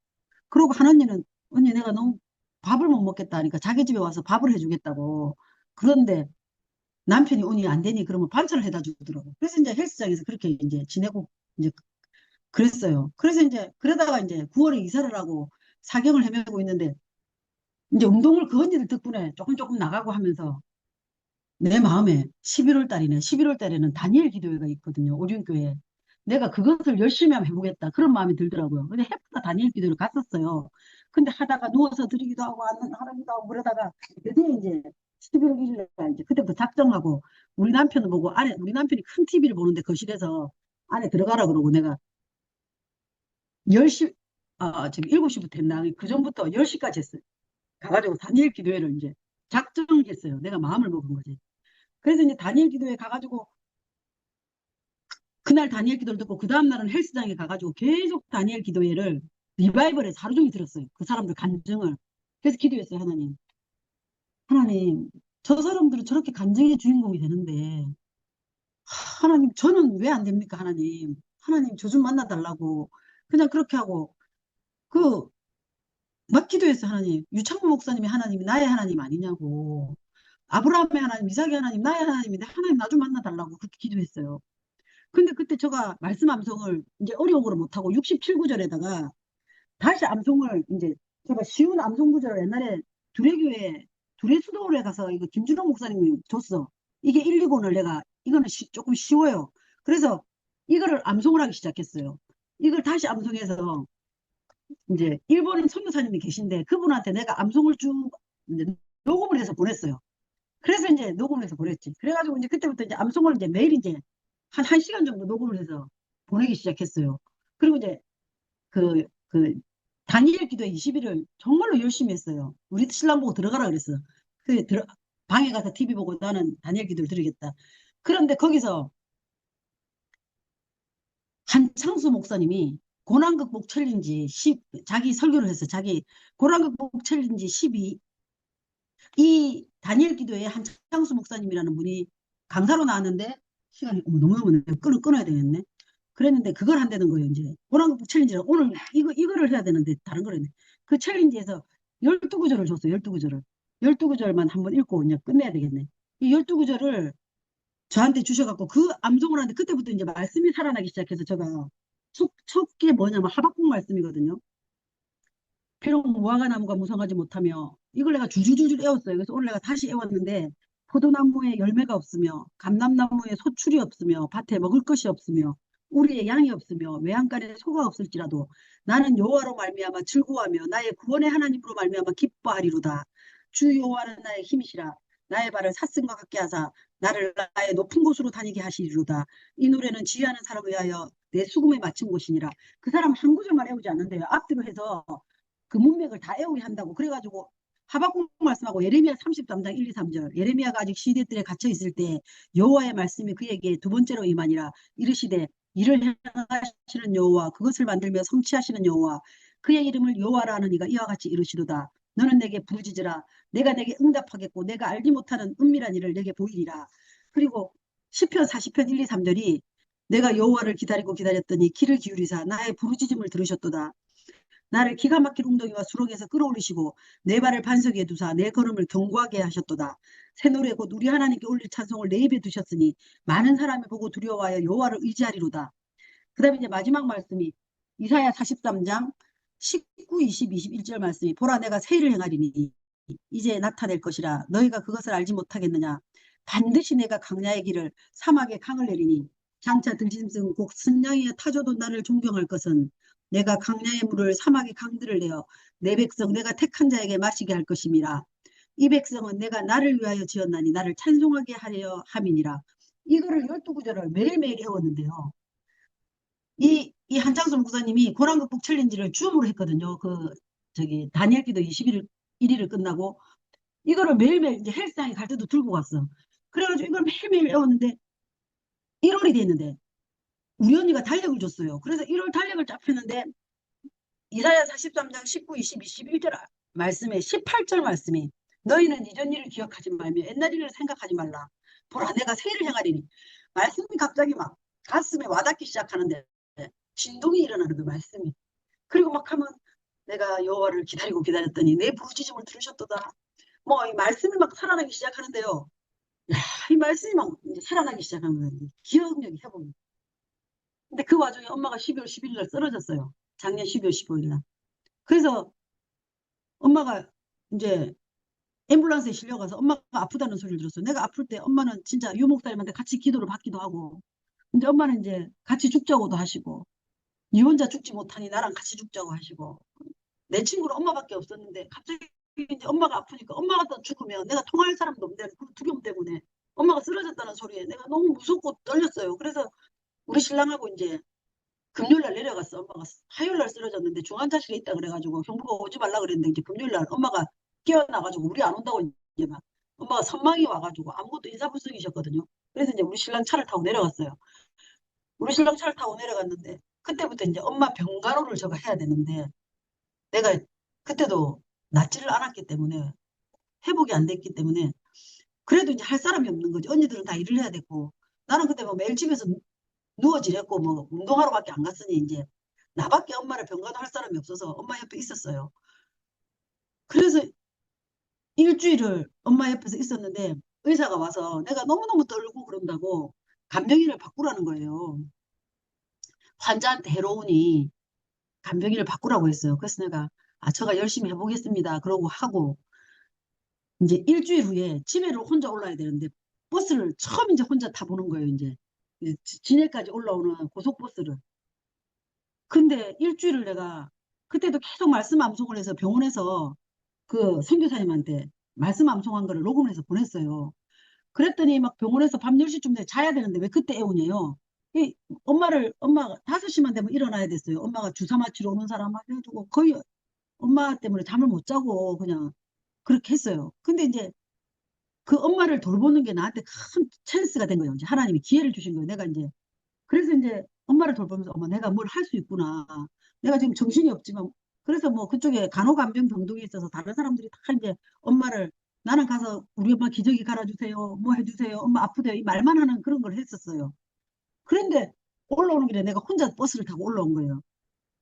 그러고 한 언니는 언니 내가 너무 밥을 못 먹겠다 하니까 자기 집에 와서 밥을 해주겠다고. 그런데 남편이 오니 안 되니 그러면 반찬을 해다 주더라고. 그래서 이제 헬스장에서 그렇게 이제 지내고 이제 그랬어요. 그래서 이제 그러다가 이제 9월에 이사를 하고 사경을 헤매고 있는데 이제 운동을 그 언니들 덕분에 조금 조금 나가고 하면서 내 마음에 11월 달이네. 11월 달에는 다니엘 기도회가 있거든요. 오륜교회. 내가 그것을 열심히 한번 해보겠다. 그런 마음이 들더라고요. 근데 해보다 다니엘 기도회를 갔었어요. 근데 하다가 누워서 드리기도 하고 하기도 하고 그러다가 드디어 이제 11월 1일 날 이제 그때부터 작정하고 우리 남편을 보고 안에 우리 남편이 큰 TV를 보는데 거실에서 안에 들어가라 그러고 내가 10시 지금 7시부터 했나 그 전부터 10시까지 했어요. 가가지고 다니엘 기도회를 이제 작정했어요. 내가 마음을 먹은 거지. 그래서 이제 다니엘 기도회 가가지고 그날 다니엘 기도를 듣고 그 다음날은 헬스장에 가가지고 계속 다니엘 기도회를 리바이벌에서 하루 종일 들었어요. 그 사람들 간증을. 그래서 기도했어요. 하나님. 하나님, 저 사람들은 저렇게 간증의 주인공이 되는데 하나님 저는 왜 안 됩니까? 하나님. 하나님 저 좀 만나달라고. 그냥 그렇게 하고 그 막 기도했어요. 하나님. 유창모 목사님이 하나님이 나의 하나님 아니냐고. 아브라함의 하나님, 이삭의 하나님, 나의 하나님인데 하나님 나 좀 만나달라고 그렇게 기도했어요. 근데 그때 제가 말씀 암송을 이제 어려움으로 못하고 67구절에다가 다시 암송을 이제 제가 쉬운 암송 구절을 옛날에 두레교회 두레수도원에 가서 이거 김준호 목사님이 줬어. 이게 1, 2권을 내가 이거는 조금 쉬워요. 그래서 이거를 암송을 하기 시작했어요. 이걸 다시 암송해서 이제 일본인 선교사님이 계신데 그분한테 내가 암송을 쭉 이제 녹음을 해서 보냈어요. 그래서 이제 녹음을 해서 보냈지. 그래가지고 이제 그때부터 이제 암송을 이제 매일 이제 한 1시간 정도 녹음을 해서 보내기 시작했어요. 그리고 이제 그 다니엘 기도 20일을 정말로 열심히 했어요. 우리 신랑 보고 들어가라 그랬어. 방에 가서 TV 보고 나는 다니엘 기도를 들으겠다. 그런데 거기서 한창수 목사님이 고난 극복 챌린지 10, 자기 설교를 했어. 자기 고난 극복 챌린지 12, 이 다니엘 기도에 한창수 목사님이라는 분이 강사로 나왔는데 시간이 너무너무 내가 끊어야 되겠네. 그랬는데 그걸 한다는 거예요. 이제 고난극복 챌린지를 오늘 이거를 해야 되는데 다른 걸 했네. 그 챌린지에서 12구절을 줬어요. 12구절을. 12구절만 한번 읽고 이제 끝내야 되겠네. 이 12구절을 저한테 주셔갖고 그 암송을 하는데 그때부터 이제 말씀이 살아나기 시작해서 제가 첫 게 뭐냐면 하박국 말씀이거든요. 비록 무화과 나무가 무성하지 못하며 이걸 내가 줄줄줄 애웠어요. 그래서 오늘 내가 다시 애웠는데 포도나무에 열매가 없으며 감람나무에 소출이 없으며 밭에 먹을 것이 없으며 우리의 양이 없으며 외양간에 소가 없을지라도 나는 여호와로 말미암아 즐거워하며 나의 구원의 하나님으로 말미암아 기뻐하리로다. 주 여호와는 나의 힘이시라. 나의 발을 사슴과 같게 하사 나를 나의 높은 곳으로 다니게 하시리로다. 이 노래는 지휘하는 사람을 위하여 내 수금에 맞춘 곳이니라. 그 사람 한 구절만 애우지 않는데요. 앞뒤로 해서 그 문맥을 다 애우게 한다고. 그래가지고 하박국 말씀하고 예레미야 33장 1, 2, 3절. 예레미야가 아직 시대들에 갇혀 있을 때 여호와의 말씀이 그에게 두 번째로 임하니라. 이르시되 이를 행하시는 여호와 그것을 만들며 성취하시는 여호와 그의 이름을 여호와라 하는 이가 이와 같이 이르시도다. 너는 내게 부르짖으라. 내가 내게 응답하겠고 내가 알지 못하는 은밀한 일을 내게 보이리라. 그리고 시편 40편 1, 2, 3절이 내가 여호와를 기다리고 기다렸더니 귀를 기울이사 나의 부르짖음을 들으셨도다. 나를 기가 막힌 웅덩이와 수렁에서 끌어올리시고 내 발을 반석 위에 두사 내 걸음을 견고하게 하셨도다. 새 노래 곧 우리 하나님께 올릴 찬송을 내 입에 두셨으니 많은 사람이 보고 두려워하여 여호와를 의지하리로다. 그 다음에 이제 마지막 말씀이 이사야 43장 19, 20, 21절 말씀이 보라 내가 새 일을 행하리니 이제 나타낼 것이라 너희가 그것을 알지 못하겠느냐. 반드시 내가 강야의 길을 사막에 강을 내리니 장차 들짐승 곧 순양이여 타조도 나를 존경할 것은 내가 강야의 물을 사막의 강들을 내어 내 백성 내가 택한 자에게 마시게 할 것임이라. 이 백성은 내가 나를 위하여 지었나니 나를 찬송하게 하려 함이니라. 이거를 12구절을 매일매일 외웠는데요. 이 한창수 목사님이 고난극복 챌린지를 줌으로 했거든요. 저기 다니엘 기도 21일 끝나고 이거를 매일매일 이제 헬스장에 갈 때도 들고 갔어. 그래가지고 이걸 매일매일 외웠는데 1월이 됐는데 우리 언니가 달력을 줬어요. 그래서 1월 달력을 쫙 폈는데 이사야 43장 19, 20, 21절 말씀에 18절 말씀이 너희는 이전 일을 기억하지 말며 옛날 일을 생각하지 말라. 보라 내가 새 일을 행하리니. 말씀이 갑자기 막 가슴에 와닿기 시작하는데 진동이 일어나는 그 말씀이. 그리고 막 하면 내가 여호와를 기다리고 기다렸더니 내 부르짖음을 들으셨도다. 뭐 이 말씀이 막 살아나기 시작하는데요. 야, 이 말씀이 막 이제 살아나기 시작하면 기억력이 회복이. 근데 그 와중에 엄마가 12월 11일 날 쓰러졌어요. 작년 12월 15일 날. 그래서 엄마가 이제 앰뷸런스에 실려가서 엄마가 아프다는 소리를 들었어요. 내가 아플 때 엄마는 진짜 유목사님한테 같이 기도를 받기도 하고. 근데 엄마는 이제 같이 죽자고도 하시고. 니 혼자 죽지 못하니 나랑 같이 죽자고 하시고. 내 친구는 엄마밖에 없었는데 갑자기 이제 엄마가 아프니까 엄마가 더 죽으면 내가 통화할 사람도 없는데 그 두려움 때문에 엄마가 쓰러졌다는 소리에 내가 너무 무섭고 떨렸어요. 그래서 우리 신랑하고 이제 금요일날 내려갔어. 엄마가 화요일날 쓰러졌는데 중환자실에 있다 그래가지고 형부가 오지 말라 그랬는데 이제 금요일날 엄마가 깨어나가지고 우리 안 온다고 이제 막 엄마가 선망이 와가지고 아무것도 인사불성이셨거든요. 그래서 이제 우리 신랑 차를 타고 내려갔어요. 우리 신랑 차를 타고 내려갔는데 그때부터 이제 엄마 병간호를 제가 해야 되는데 내가 그때도 낫지를 않았기 때문에 회복이 안 됐기 때문에 그래도 이제 할 사람이 없는 거지. 언니들은 다 일을 해야 됐고 나는 그때 뭐 매일 집에서 누워지랬고 뭐 운동하러밖에 안 갔으니 이제 나밖에 엄마를 병간호할 사람이 없어서 엄마 옆에 있었어요. 그래서 일주일을 엄마 옆에서 있었는데 의사가 와서 내가 너무너무 떨고 그런다고 간병인을 바꾸라는 거예요. 환자한테 해로우니 간병인을 바꾸라고 했어요. 그래서 내가 제가 열심히 해보겠습니다. 그러고 하고 이제 일주일 후에 집에를 혼자 올라야 되는데 버스를 처음 이제 혼자 타보는 거예요. 이제 진해까지 올라오는 고속버스를. 근데 일주일을 내가 그때도 계속 말씀 암송을 해서 병원에서 그 선교사님한테 말씀 암송한 거를 녹음해서 보냈어요. 그랬더니 막 병원에서 밤 10시쯤 돼 자야 되는데 왜 그때 애우냐요. 엄마가 5시만 되면 일어나야 됐어요. 엄마가 주사 맞추러 오는 사람 해가지고 거의 엄마 때문에 잠을 못 자고 그냥 그렇게 했어요. 근데 이제 그 엄마를 돌보는 게 나한테 큰 찬스가 된 거예요. 이제 하나님이 기회를 주신 거예요. 내가 이제 그래서 이제 엄마를 돌보면서 어머 내가 뭘 할 수 있구나. 내가 지금 정신이 없지만 그래서 뭐 그쪽에 간호간병 병동에 있어서 다른 사람들이 다 이제 엄마를 나는 가서 우리 엄마 기저귀 갈아주세요. 뭐 해주세요. 엄마 아프대요. 이 말만 하는 그런 걸 했었어요. 그런데 올라오는 길에 내가 혼자 버스를 타고 올라온 거예요.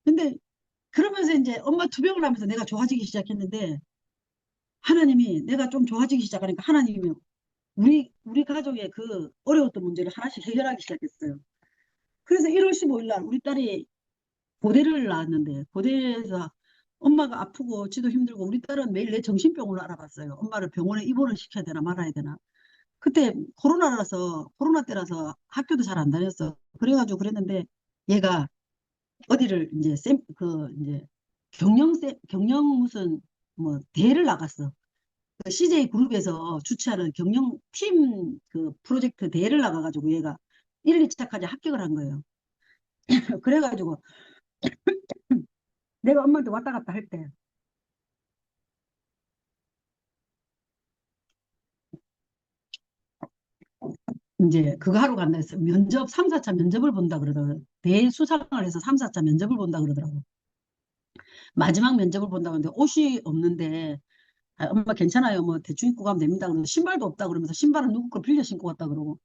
근데 그러면서 이제 엄마 투병을 하면서 내가 좋아지기 시작했는데 하나님이 내가 좀 좋아지기 시작하니까 하나님이 우리 가족의 그 어려웠던 문제를 하나씩 해결하기 시작했어요. 그래서 1월 15일 날 우리 딸이 고대를 나왔는데 고대에서 엄마가 아프고 지도 힘들고 우리 딸은 매일 내 정신병으로 알아봤어요. 엄마를 병원에 입원을 시켜야 되나 말아야 되나. 그때 코로나 때라서 학교도 잘 안 다녔어. 그래가지고 그랬는데 얘가 어디를 이제 이제 경영 무슨 뭐 대회를 나갔어. 그 CJ 그룹에서 주최하는 경영 팀 그 프로젝트 대회를 나가가지고 얘가 1, 2차까지 합격을 한 거예요. 그래가지고 내가 엄마한테 왔다 갔다 할 때 이제 그거 하러 간다 했어요. 면접 3, 4차 면접을 본다 그러더라고요. 대수상을 해서 3, 4차 면접을 본다 그러더라고. 마지막 면접을 본다고 하는데 옷이 없는데 아, 엄마 괜찮아요. 뭐 대충 입고 가면 됩니다. 그러면서 신발도 없다 그러면서 신발은 누구 걸 빌려 신고 갔다 그러고.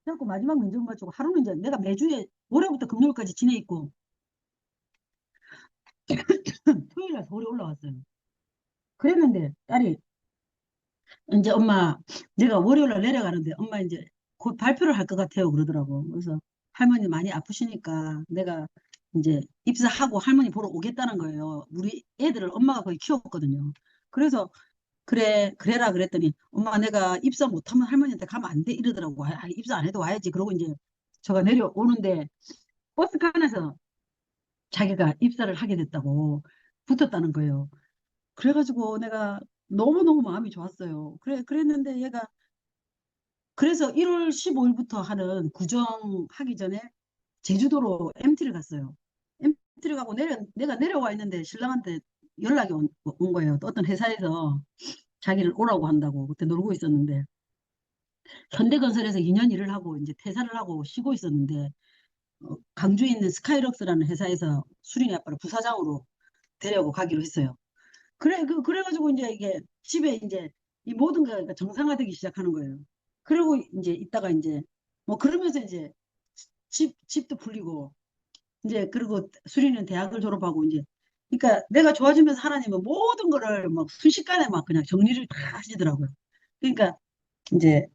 그래갖고 마지막 면접 마치고 하루는 이제 내가 매주에 월요일부터 금요일까지 지내 있고 토요일 날 서울에 올라왔어요. 그랬는데 딸이 이제 엄마 내가 월요일 날 내려가는데 엄마 이제 곧 발표를 할 것 같아요 그러더라고. 그래서 할머니 많이 아프시니까 내가 이제 입사하고 할머니 보러 오겠다는 거예요. 우리 애들을 엄마가 거의 키웠거든요. 그래서 그래라 그랬더니 엄마 내가 입사 못하면 할머니한테 가면 안 돼 이러더라고. 입사 안 해도 와야지. 그러고 이제 저가 내려오는데 버스 칸에서 자기가 입사를 하게 됐다고 붙었다는 거예요. 그래가지고 내가 너무너무 마음이 좋았어요. 그랬는데 얘가 그래서 1월 15일부터 하는 구정하기 전에 제주도로 MT를 갔어요. MT를 가고 내가 내려와 있는데 신랑한테 연락이 온 거예요. 또 어떤 회사에서 자기를 오라고 한다고 그때 놀고 있었는데 현대건설에서 2년 일을 하고 이제 퇴사를 하고 쉬고 있었는데 강주에 있는 스카이럭스라는 회사에서 수린이 아빠를 부사장으로 데려고 가기로 했어요. 그래가지고 이제 이게 집에 이제 이 모든 게 정상화되기 시작하는 거예요. 그리고 이제 이따가 이제 뭐 그러면서 이제 집도 풀리고 이제 그리고 수리는 대학을 졸업하고 이제 그러니까 내가 좋아지면서 하나님은 모든 거를 막 순식간에 막 그냥 정리를 다 하시더라고요. 그러니까 이제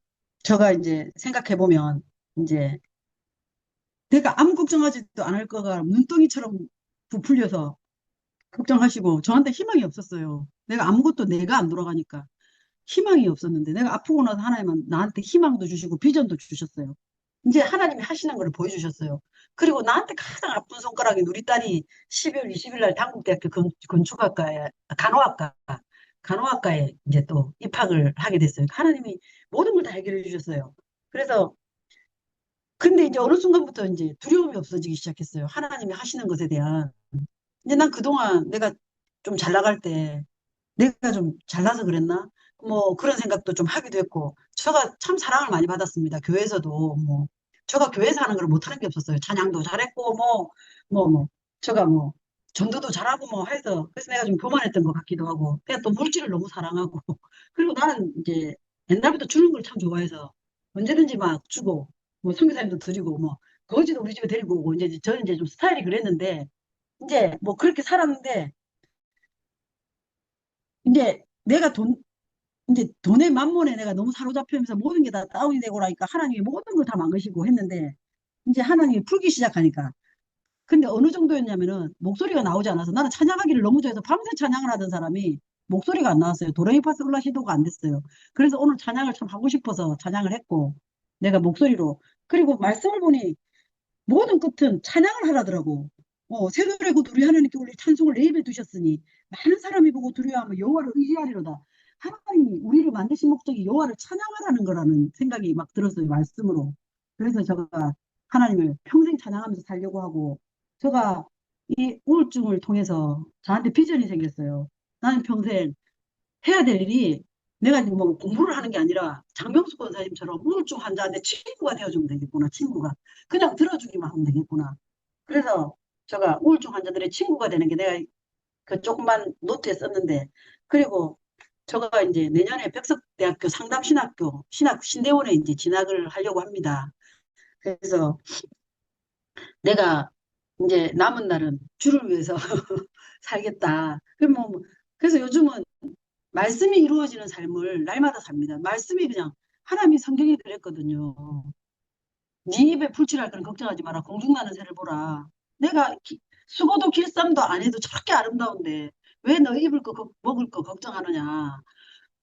제가 이제 생각해 보면 이제 내가 아무 걱정하지도 않을 거가 눈덩이처럼 부풀려서 걱정하시고 저한테 희망이 없었어요. 내가 아무것도 내가 안 돌아가니까. 희망이 없었는데 내가 아프고 나서 하나님은 나한테 희망도 주시고 비전도 주셨어요. 이제 하나님이 하시는 걸 보여주셨어요. 그리고 나한테 가장 아픈 손가락인 우리 딸이 12월 20일 날 단국대학교 건축학과에 간호학과에 이제 또 입학을 하게 됐어요. 하나님이 모든 걸 다 해결해 주셨어요. 그래서 근데 이제 어느 순간부터 이제 두려움이 없어지기 시작했어요. 하나님이 하시는 것에 대한. 이제 난 그동안 내가 좀 잘 나갈 때 내가 좀 잘나서 그랬나? 뭐 그런 생각도 좀 하기도 했고 제가 참 사랑을 많이 받았습니다. 교회에서도 뭐 제가 교회에서 하는 걸 못하는 게 없었어요. 찬양도 잘했고 뭐 제가 뭐 전도도 잘하고 뭐 해서 그래서 내가 좀 교만했던 것 같기도 하고 그냥 또 물질을 너무 사랑하고 그리고 나는 이제 옛날부터 주는 걸 참 좋아해서 언제든지 막 주고 뭐 선교사님도 드리고 뭐 거지도 우리 집에 데리고 오고 이제 저는 이제 좀 스타일이 그랬는데 이제 뭐 그렇게 살았는데 이제 내가 이제 돈의 만몬에 내가 너무 사로잡히면서 모든 게 다 다운이 되고 나니까 하나님이 모든 걸 다 망가시고 했는데 이제 하나님이 풀기 시작하니까 근데 어느 정도였냐면은 목소리가 나오지 않아서 나는 찬양하기를 너무 좋아해서 밤새 찬양을 하던 사람이 목소리가 안 나왔어요. 도레미파솔라 시도가 안 됐어요. 그래서 오늘 찬양을 참 하고 싶어서 찬양을 했고 내가 목소리로 그리고 말씀을 보니 모든 끝은 찬양을 하라더라고. 새 노래 곧 우리 하나님께 올릴 찬송을 내 입에 두셨으니 많은 사람이 보고 두려워하면 여호와를 의지하리로다. 하나님이 우리를 만드신 목적이 여호와를 찬양하라는 거라는 생각이 막 들었어요. 말씀으로. 그래서 제가 하나님을 평생 찬양하면서 살려고 하고 제가 이 우울증을 통해서 저한테 비전이 생겼어요. 나는 평생 해야 될 일이 내가 이제 뭐 공부를 하는 게 아니라 장명수 권사님처럼 우울증 환자한테 친구가 되어주면 되겠구나, 친구가. 그냥 들어주기만 하면 되겠구나. 그래서 제가 우울증 환자들의 친구가 되는 게 내가 그 조그만 노트에 썼는데, 그리고 저가 이제 내년에 백석대학교 상담신학교, 신대원에 이제 진학을 하려고 합니다. 그래서 내가 이제 남은 날은 주를 위해서 살겠다. 그래서 요즘은 말씀이 이루어지는 삶을 날마다 삽니다. 말씀이 그냥 하나님이 성경에 그랬거든요. 네 입에 풀칠할 거는 걱정하지 마라. 공중나는 새를 보라. 내가 수고도 길쌈도 안 해도 저렇게 아름다운데 왜 너 입을 거 먹을 거 걱정하느냐.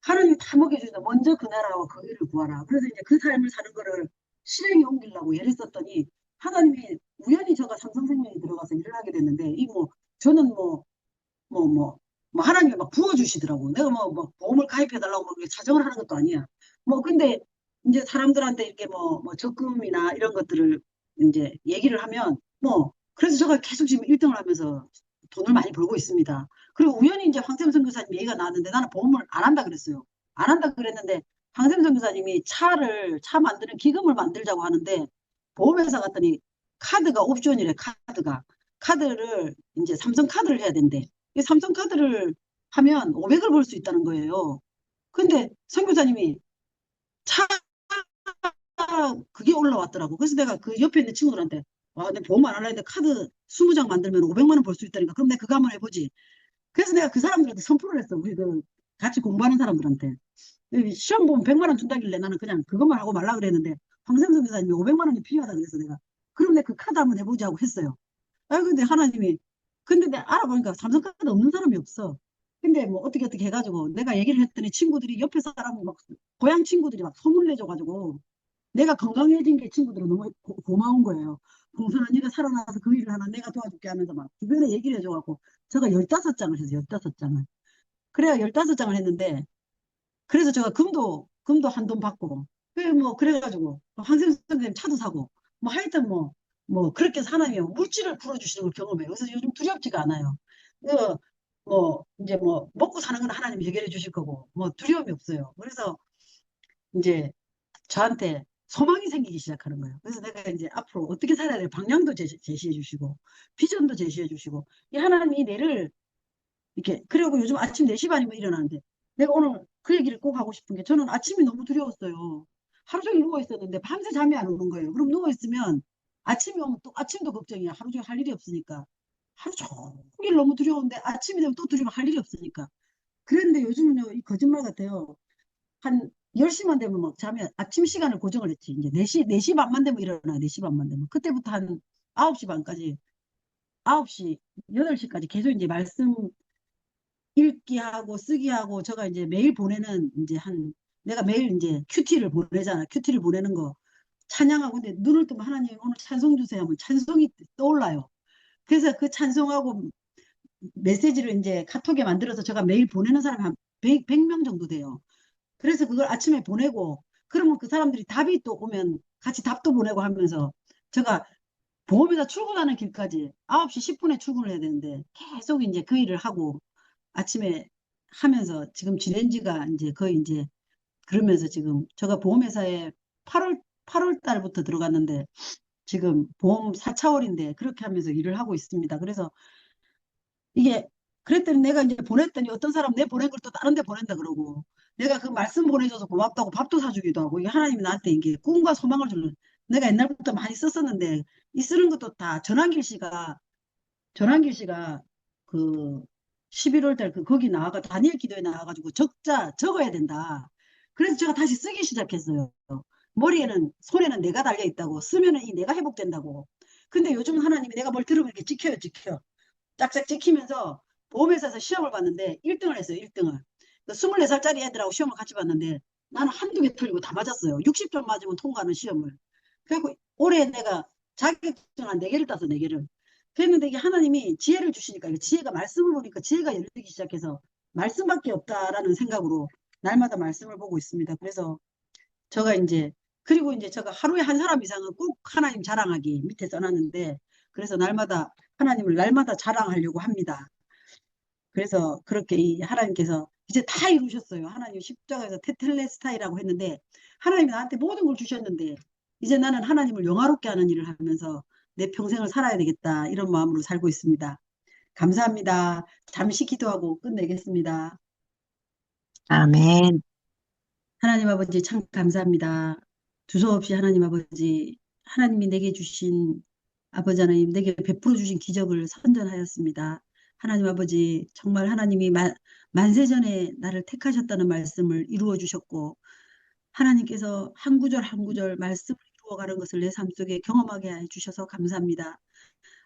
하나님이 다 먹여주신다. 먼저 그 나라와 그 일을 구하라. 그래서 이제 그 삶을 사는 거를 실행에 옮기려고 애를 썼더니 하나님이 우연히 저가 삼성생명에 들어가서 일을 하게 됐는데 이 뭐 저는 뭐, 뭐, 하나님이 막 부어주시더라고. 내가 뭐 보험을 가입해달라고 막 사정을 하는 것도 아니야. 근데 이제 사람들한테 이렇게 적금이나 이런 것들을 이제 얘기를 하면 그래서 제가 계속 지금 1등을 하면서 돈을 많이 벌고 있습니다. 그리고 우연히 이제 황샘선 교사님 얘기가 나왔는데 나는 보험을 안 한다 그랬어요. 안 한다 그랬는데 황샘선 교사님이 차 만드는 기금을 만들자고 하는데 보험회사 갔더니 카드가 옵션이래, 카드가. 카드를 이제 삼성카드를 해야 된대. 이 삼성카드를 하면 500을 벌 수 있다는 거예요. 근데 선교사님이 차 그게 올라왔더라고. 그래서 내가 그 옆에 있는 친구들한테 와, 내 보험 안 할라 했는데 카드 20장 만들면 500만 원 벌 수 있다니까. 그럼 내가 그거 한번 해보지. 그래서 내가 그 사람들한테 선포를 했어. 우리 그 같이 공부하는 사람들한테. 시험 보면 100만 원 준다길래 나는 그냥 그것만 하고 말라 그랬는데 황sem성 교사님이 500만 원이 필요하다 그래서 내가 그럼 내가 그 카드 한번 해보지 하고 했어요. 근데 하나님이, 근데 내가 알아보니까 삼성카드 없는 사람이 없어. 근데 어떻게 해가지고 내가 얘기를 했더니 친구들이 옆에 사람 막, 고향 친구들이 막 소문 내줘가지고 내가 건강해진 게 친구들은 너무 고마운 거예요. 봉선아, 네가 살아나서 그 일을 하나 내가 도와줄게 하면서 막 주변에 얘기를 해줘갖고 제가 15장을 했어요, 15장을. 그래야 15장을 했는데, 그래서 제가 금도 한돈 받고, 그래가지고, 황생 선생님 차도 사고, 하여튼 그렇게 해서 하나님이 물질을 풀어주시는 걸 경험해요. 그래서 요즘 두렵지가 않아요. 그, 이제 먹고 사는 건 하나님이 해결해 주실 거고, 두려움이 없어요. 그래서 이제 저한테 소망이 생기기 시작하는 거예요. 그래서 내가 이제 앞으로 어떻게 살아야 될 방향도 제시해 주시고, 비전도 제시해 주시고, 이 하나님이 내를 이렇게, 그리고 요즘 아침 4시 반이면 일어나는데, 내가 오늘 그 얘기를 꼭 하고 싶은 게, 저는 아침이 너무 두려웠어요. 하루 종일 누워 있었는데, 밤새 잠이 안 오는 거예요. 그럼 누워 있으면, 아침이 오면 또 아침도 걱정이야. 하루 종일 할 일이 없으니까. 하루 종일 너무 두려운데, 아침이 되면 또 두려우면 할 일이 없으니까. 그런데 요즘은요, 이 거짓말 같아요. 한 10시만 되면 막 자면, 아침 시간을 고정을 했지. 이제 4시 반만 되면 일어나, 4시 반만 되면. 그때부터 한 9시 반까지, 9시, 8시까지 계속 이제 말씀 읽기 하고 쓰기 하고 제가 이제 매일 보내는 이제 내가 매일 이제 큐티를 보내잖아. 큐티를 보내는 거 찬양하고 근데 눈을 뜨면 하나님 오늘 찬송 주세요 하면 찬송이 떠올라요. 그래서 그 찬송하고 메시지를 이제 카톡에 만들어서 제가 매일 보내는 사람이 한 100명 정도 돼요. 그래서 그걸 아침에 보내고 그러면 그 사람들이 답이 또 오면 같이 답도 보내고 하면서 제가 보험회사 출근하는 길까지 9시 10분에 출근을 해야 되는데 계속 이제 그 일을 하고 아침에 하면서 지금 지낸 지가 이제 거의 이제 그러면서 지금 제가 보험회사에 8월 달부터 들어갔는데 지금 보험 4차월인데 그렇게 하면서 일을 하고 있습니다. 그래서 이게 그랬더니 내가 이제 보냈더니 어떤 사람 내 보낸 걸 또 다른 데 보낸다 그러고 내가 그 말씀 보내줘서 고맙다고 밥도 사주기도 하고 이게 하나님이 나한테 이게 꿈과 소망을 주는 내가 옛날부터 많이 썼었는데 이 쓰는 것도 다 전환길 씨가 그 11월 달 거기 나와가 다니엘 기도에 나와가지고 적어야 된다. 그래서 제가 다시 쓰기 시작했어요. 머리에는 손에는 내가 달려 있다고 쓰면은 이 내가 회복된다고. 근데 요즘은 하나님이 내가 뭘 들으면 이렇게 찍혀. 짝짝 찍히면서 보험회사에서 시험을 봤는데 1등을 했어요. 1등을. 24살짜리 애들하고 시험을 같이 봤는데 나는 한두 개 틀리고 다 맞았어요. 60점 맞으면 통과하는 시험을. 그리고 올해 내가 자격증 한 4개를 따서 4개를. 그랬는데 이게 하나님이 지혜를 주시니까 지혜가 말씀을 보니까 지혜가 열리기 시작해서 말씀밖에 없다라는 생각으로 날마다 말씀을 보고 있습니다. 그래서 제가 이제 그리고 이제 제가 하루에 한 사람 이상은 꼭 하나님 자랑하기 밑에 써놨는데 그래서 하나님을 날마다 자랑하려고 합니다. 그래서 그렇게 이 하나님께서 이제 다 이루셨어요. 하나님 십자가에서 테텔레스타이라고 했는데 하나님이 나한테 모든 걸 주셨는데 이제 나는 하나님을 영화롭게 하는 일을 하면서 내 평생을 살아야 되겠다. 이런 마음으로 살고 있습니다. 감사합니다. 잠시 기도하고 끝내겠습니다. 아멘. 하나님 아버지 참 감사합니다. 두서없이 하나님 아버지, 하나님이 내게 주신 아버지 하나님, 내게 베풀어 주신 기적을 선전하였습니다. 하나님 아버지, 정말 하나님이 만세전에 나를 택하셨다는 말씀을 이루어 주셨고, 하나님께서 한 구절 한 구절 말씀을 이루어가는 것을 내 삶 속에 경험하게 해 주셔서 감사합니다.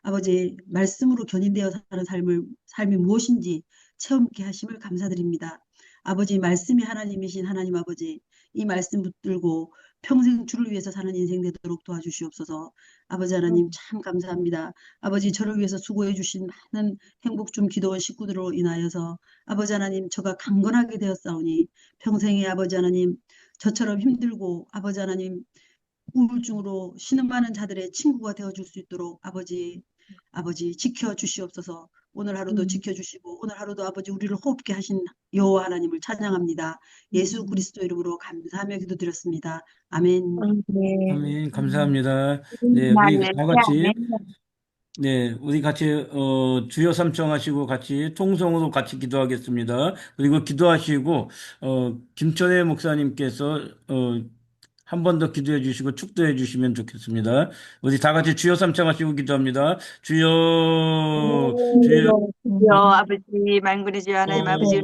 아버지, 말씀으로 견인되어 사는 삶이 무엇인지 체험케 하심을 감사드립니다. 아버지, 말씀이 하나님이신 하나님 아버지, 이 말씀 붙들고 평생 주를 위해서 사는 인생 되도록 도와주시옵소서. 아버지 하나님 참 감사합니다. 아버지, 저를 위해서 수고해 주신 많은 행복중 기도원 식구들로 인하여서 아버지 하나님, 저가 강건하게 되었사오니 평생에 아버지 하나님, 저처럼 힘들고 아버지 하나님, 우울증으로 신음하는 자들의 친구가 되어줄 수 있도록 아버지 지켜주시옵소서. 오늘 하루도 지켜주시고 오늘 하루도 아버지 우리를 호흡게 하신 여호와 하나님을 찬양합니다. 예수 그리스도 이름으로 감사하며 기도드렸습니다. 아멘. 아멘. 아멘. 감사합니다. 네, 우리 다 같이, 네, 우리 같이, 주여 삼청하시고 같이 통성으로 같이 기도하겠습니다. 그리고 기도하시고, 김천혜 목사님께서, 한 번 더 기도해 주시고 축도해 주시면 좋겠습니다. 우리 다 같이 주여 삼청하시고 기도합니다. 주여, 주여, 주여 아버지, 만군의 주여 하나님 아버지,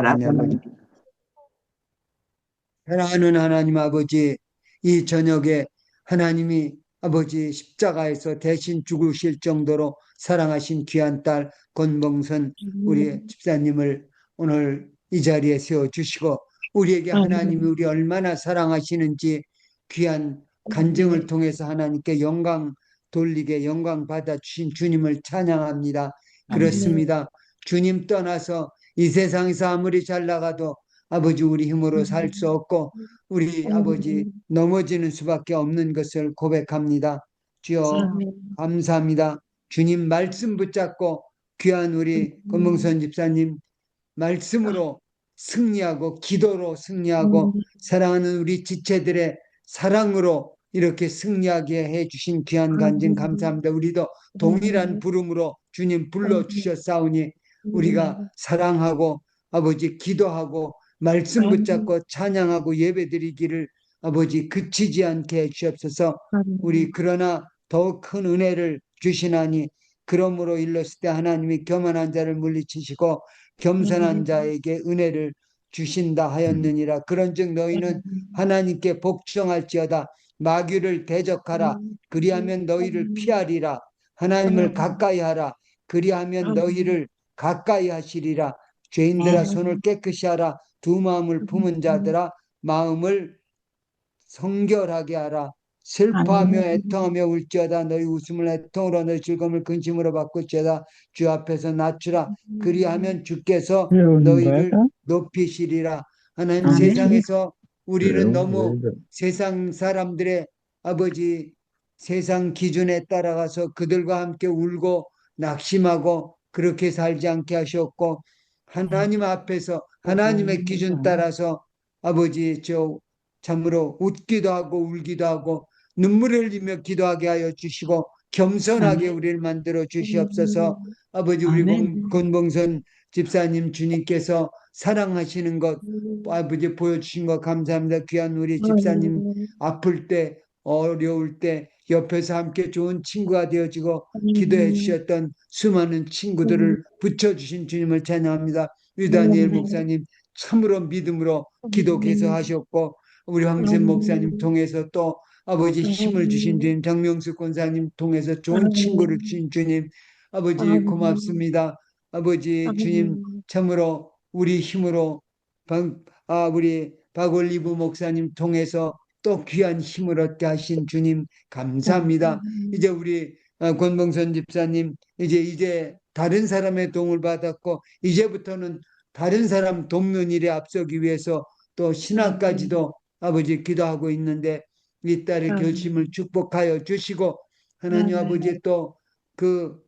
바라고 사랑하는 하나님 아버지, 이 저녁에 하나님이 아버지 십자가에서 대신 죽으실 정도로 사랑하신 귀한 딸 권봉선 우리 집사님을 오늘 이 자리에 세워주시고, 우리에게 하나님이 우리 얼마나 사랑하시는지 귀한 간증을 통해서 하나님께 영광 돌리게 영광 받아주신 주님을 찬양합니다. 그렇습니다. 주님 떠나서 이 세상에서 아무리 잘 나가도 아버지 우리 힘으로 살 수 없고 우리 아버지 넘어지는 수밖에 없는 것을 고백합니다. 주여 감사합니다. 주님 말씀 붙잡고 귀한 우리 권봉선 집사님 말씀으로 승리하고 기도로 승리하고 사랑하는 우리 지체들의 사랑으로 이렇게 승리하게 해주신 귀한 간증 감사합니다. 우리도 동일한 부름으로 주님 불러주셨사오니 우리가 사랑하고 아버지 기도하고 말씀 붙잡고 찬양하고 예배드리기를 아버지 그치지 않게 해주옵소서. 우리 그러나 더 큰 은혜를 주시나니 그러므로 일렀을 때 하나님이 교만한 자를 물리치시고 겸손한 자에게 은혜를 주신다 하였느니라. 그런즉 너희는 하나님께 복종할지어다. 마귀를 대적하라. 그리하면 너희를 피하리라. 하나님을 가까이 하라. 그리하면 너희를 가까이 하시리라. 죄인들아 손을 깨끗이 하라. 두 마음을 품은 자들아 마음을 성결하게 하라. 슬퍼하며 애통하며 울지어다. 너희 웃음을 애통으로 너희 즐거움을 근심으로 바꿀지어다. 주 앞에서 낮추라. 그리하면 주께서 너희를 높이시리라. 하나님 아멘. 세상에서 우리는 너무 세상 사람들의 아버지 세상 기준에 따라가서 그들과 함께 울고 낙심하고 그렇게 살지 않게 하셨고 하나님 앞에서 하나님의 기준 따라서 아버지 참으로 웃기도 하고 울기도 하고 눈물을 흘리며 기도하게 하여 주시고 겸손하게 우리를 만들어 주시옵소서. 아버지 우리 아멘. 권봉선 집사님 주님께서 사랑하시는 것 아버지 보여주신 것 감사합니다. 귀한 우리 집사님 아플 때 어려울 때 옆에서 함께 좋은 친구가 되어지고 기도해 주셨던 수많은 친구들을 붙여주신 주님을 찬양합니다. 유다니엘 목사님 참으로 믿음으로 기도 계속하셨고 우리 황샘 목사님 통해서 또 아버지 힘을 주신 주님, 정명수 권사님 통해서 좋은 친구를 주신 주님, 아버지 고맙습니다. 아버지 주님 참으로 우리 힘으로 우리 박올리브 목사님 통해서 또 귀한 힘을 얻게 하신 주님 감사합니다. 이제 우리 권봉선 집사님 이제 다른 사람의 도움을 받았고 이제부터는 다른 사람 돕는 일에 앞서기 위해서 또 신학까지도 아버지 기도하고 있는데 이 딸의 결심을 축복하여 주시고 하나님 아버지 또 그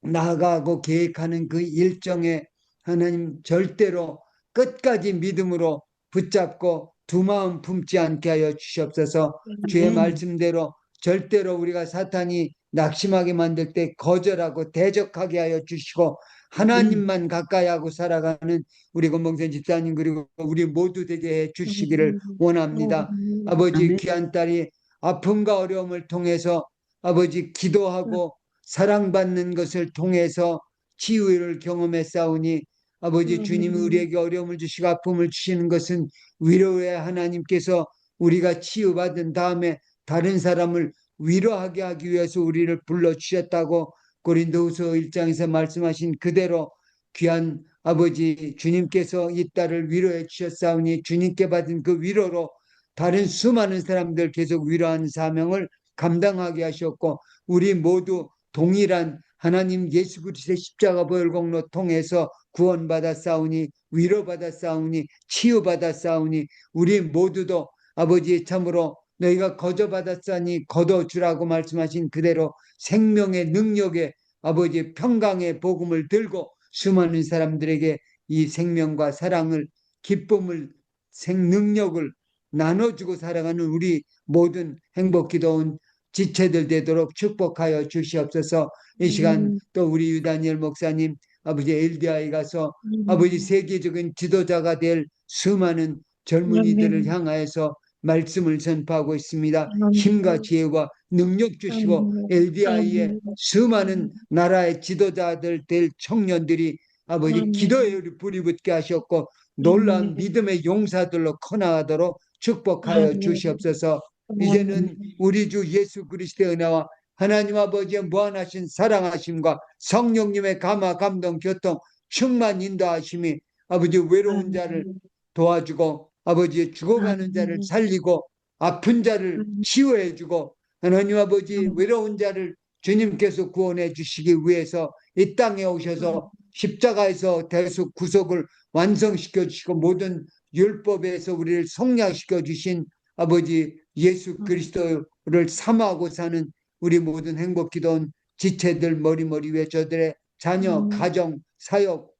나아가고 계획하는 그 일정에 하나님 절대로 끝까지 믿음으로 붙잡고 두 마음 품지 않게 하여 주시옵소서. 주의 말씀대로 절대로 우리가 사탄이 낙심하게 만들 때 거절하고 대적하게 하여 주시고 하나님만 가까이 하고 살아가는 우리 권봉선 집사님 그리고 우리 모두 되게 해 주시기를 원합니다. 아버지 아멘. 귀한 딸이 아픔과 어려움을 통해서 아버지 기도하고 사랑받는 것을 통해서 치유를 경험했사오니 아버지 주님이 우리에게 어려움을 주시고 아픔을 주시는 것은 위로의 하나님께서 우리가 치유받은 다음에 다른 사람을 위로하게 하기 위해서 우리를 불러주셨다고 고린도후서 1장에서 말씀하신 그대로 귀한 아버지 주님께서 이 딸을 위로해 주셨사오니 주님께 받은 그 위로로 다른 수많은 사람들 계속 위로하는 사명을 감당하게 하셨고 우리 모두 동일한 하나님 예수 그리스도의 십자가 보혈공로 통해서 구원받아 싸우니 위로받아 싸우니 치유받아 싸우니 우리 모두도 아버지 참으로 너희가 거저받았으니 거둬주라고 말씀하신 그대로 생명의 능력에 아버지 평강의 복음을 들고 수많은 사람들에게 이 생명과 사랑을 기쁨을 생능력을 나눠주고 살아가는 우리 모든 행복기도원 지체들 되도록 축복하여 주시옵소서. 이 시간 또 우리 유다니엘 목사님 아버지 LDI 가서 아버지 세계적인 지도자가 될 수많은 젊은이들을 향하여서 말씀을 전파하고 있습니다. 힘과 지혜와 능력 주시고 LDI의 수많은 나라의 지도자들 될 청년들이 아버지 기도의 불이 붙게 하셨고 놀라운 믿음의 용사들로 커나가도록 축복하여 주시옵소서. 이제는 우리 주 예수 그리스도의 은혜와 하나님 아버지의 무한하신 사랑하심과 성령님의 감화 감동 교통 충만 인도하심이 아버지 외로운 자를 도와주고 아버지 죽어가는 자를 살리고 아픈 자를 치유해주고 하나님 아버지 외로운 자를 주님께서 구원해 주시기 위해서 이 땅에 오셔서 십자가에서 대속 구속을 완성시켜 주시고 모든 율법에서 우리를 성량시켜 주신 아버지 예수 그리스도를 사모하고 사는 우리 모든 행복기도원 지체들 머리머리 위에 저들의 자녀, 가정, 사역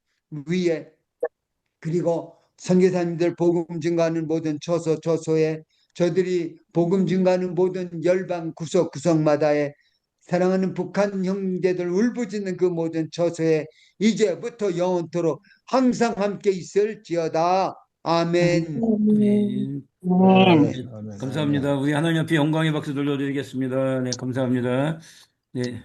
위에 그리고 선교사님들 복음 증가하는 모든 처소에 저들이 복음 증가하는 모든 열방 구석구석마다에 사랑하는 북한 형제들 울부짖는 그 모든 처소에 이제부터 영원토록 항상 함께 있을지어다. 아멘. 아멘. 아멘. 네, 감사합니다. 우리 하나님 앞에 영광의 박수 돌려드리겠습니다. 네, 감사합니다. 네.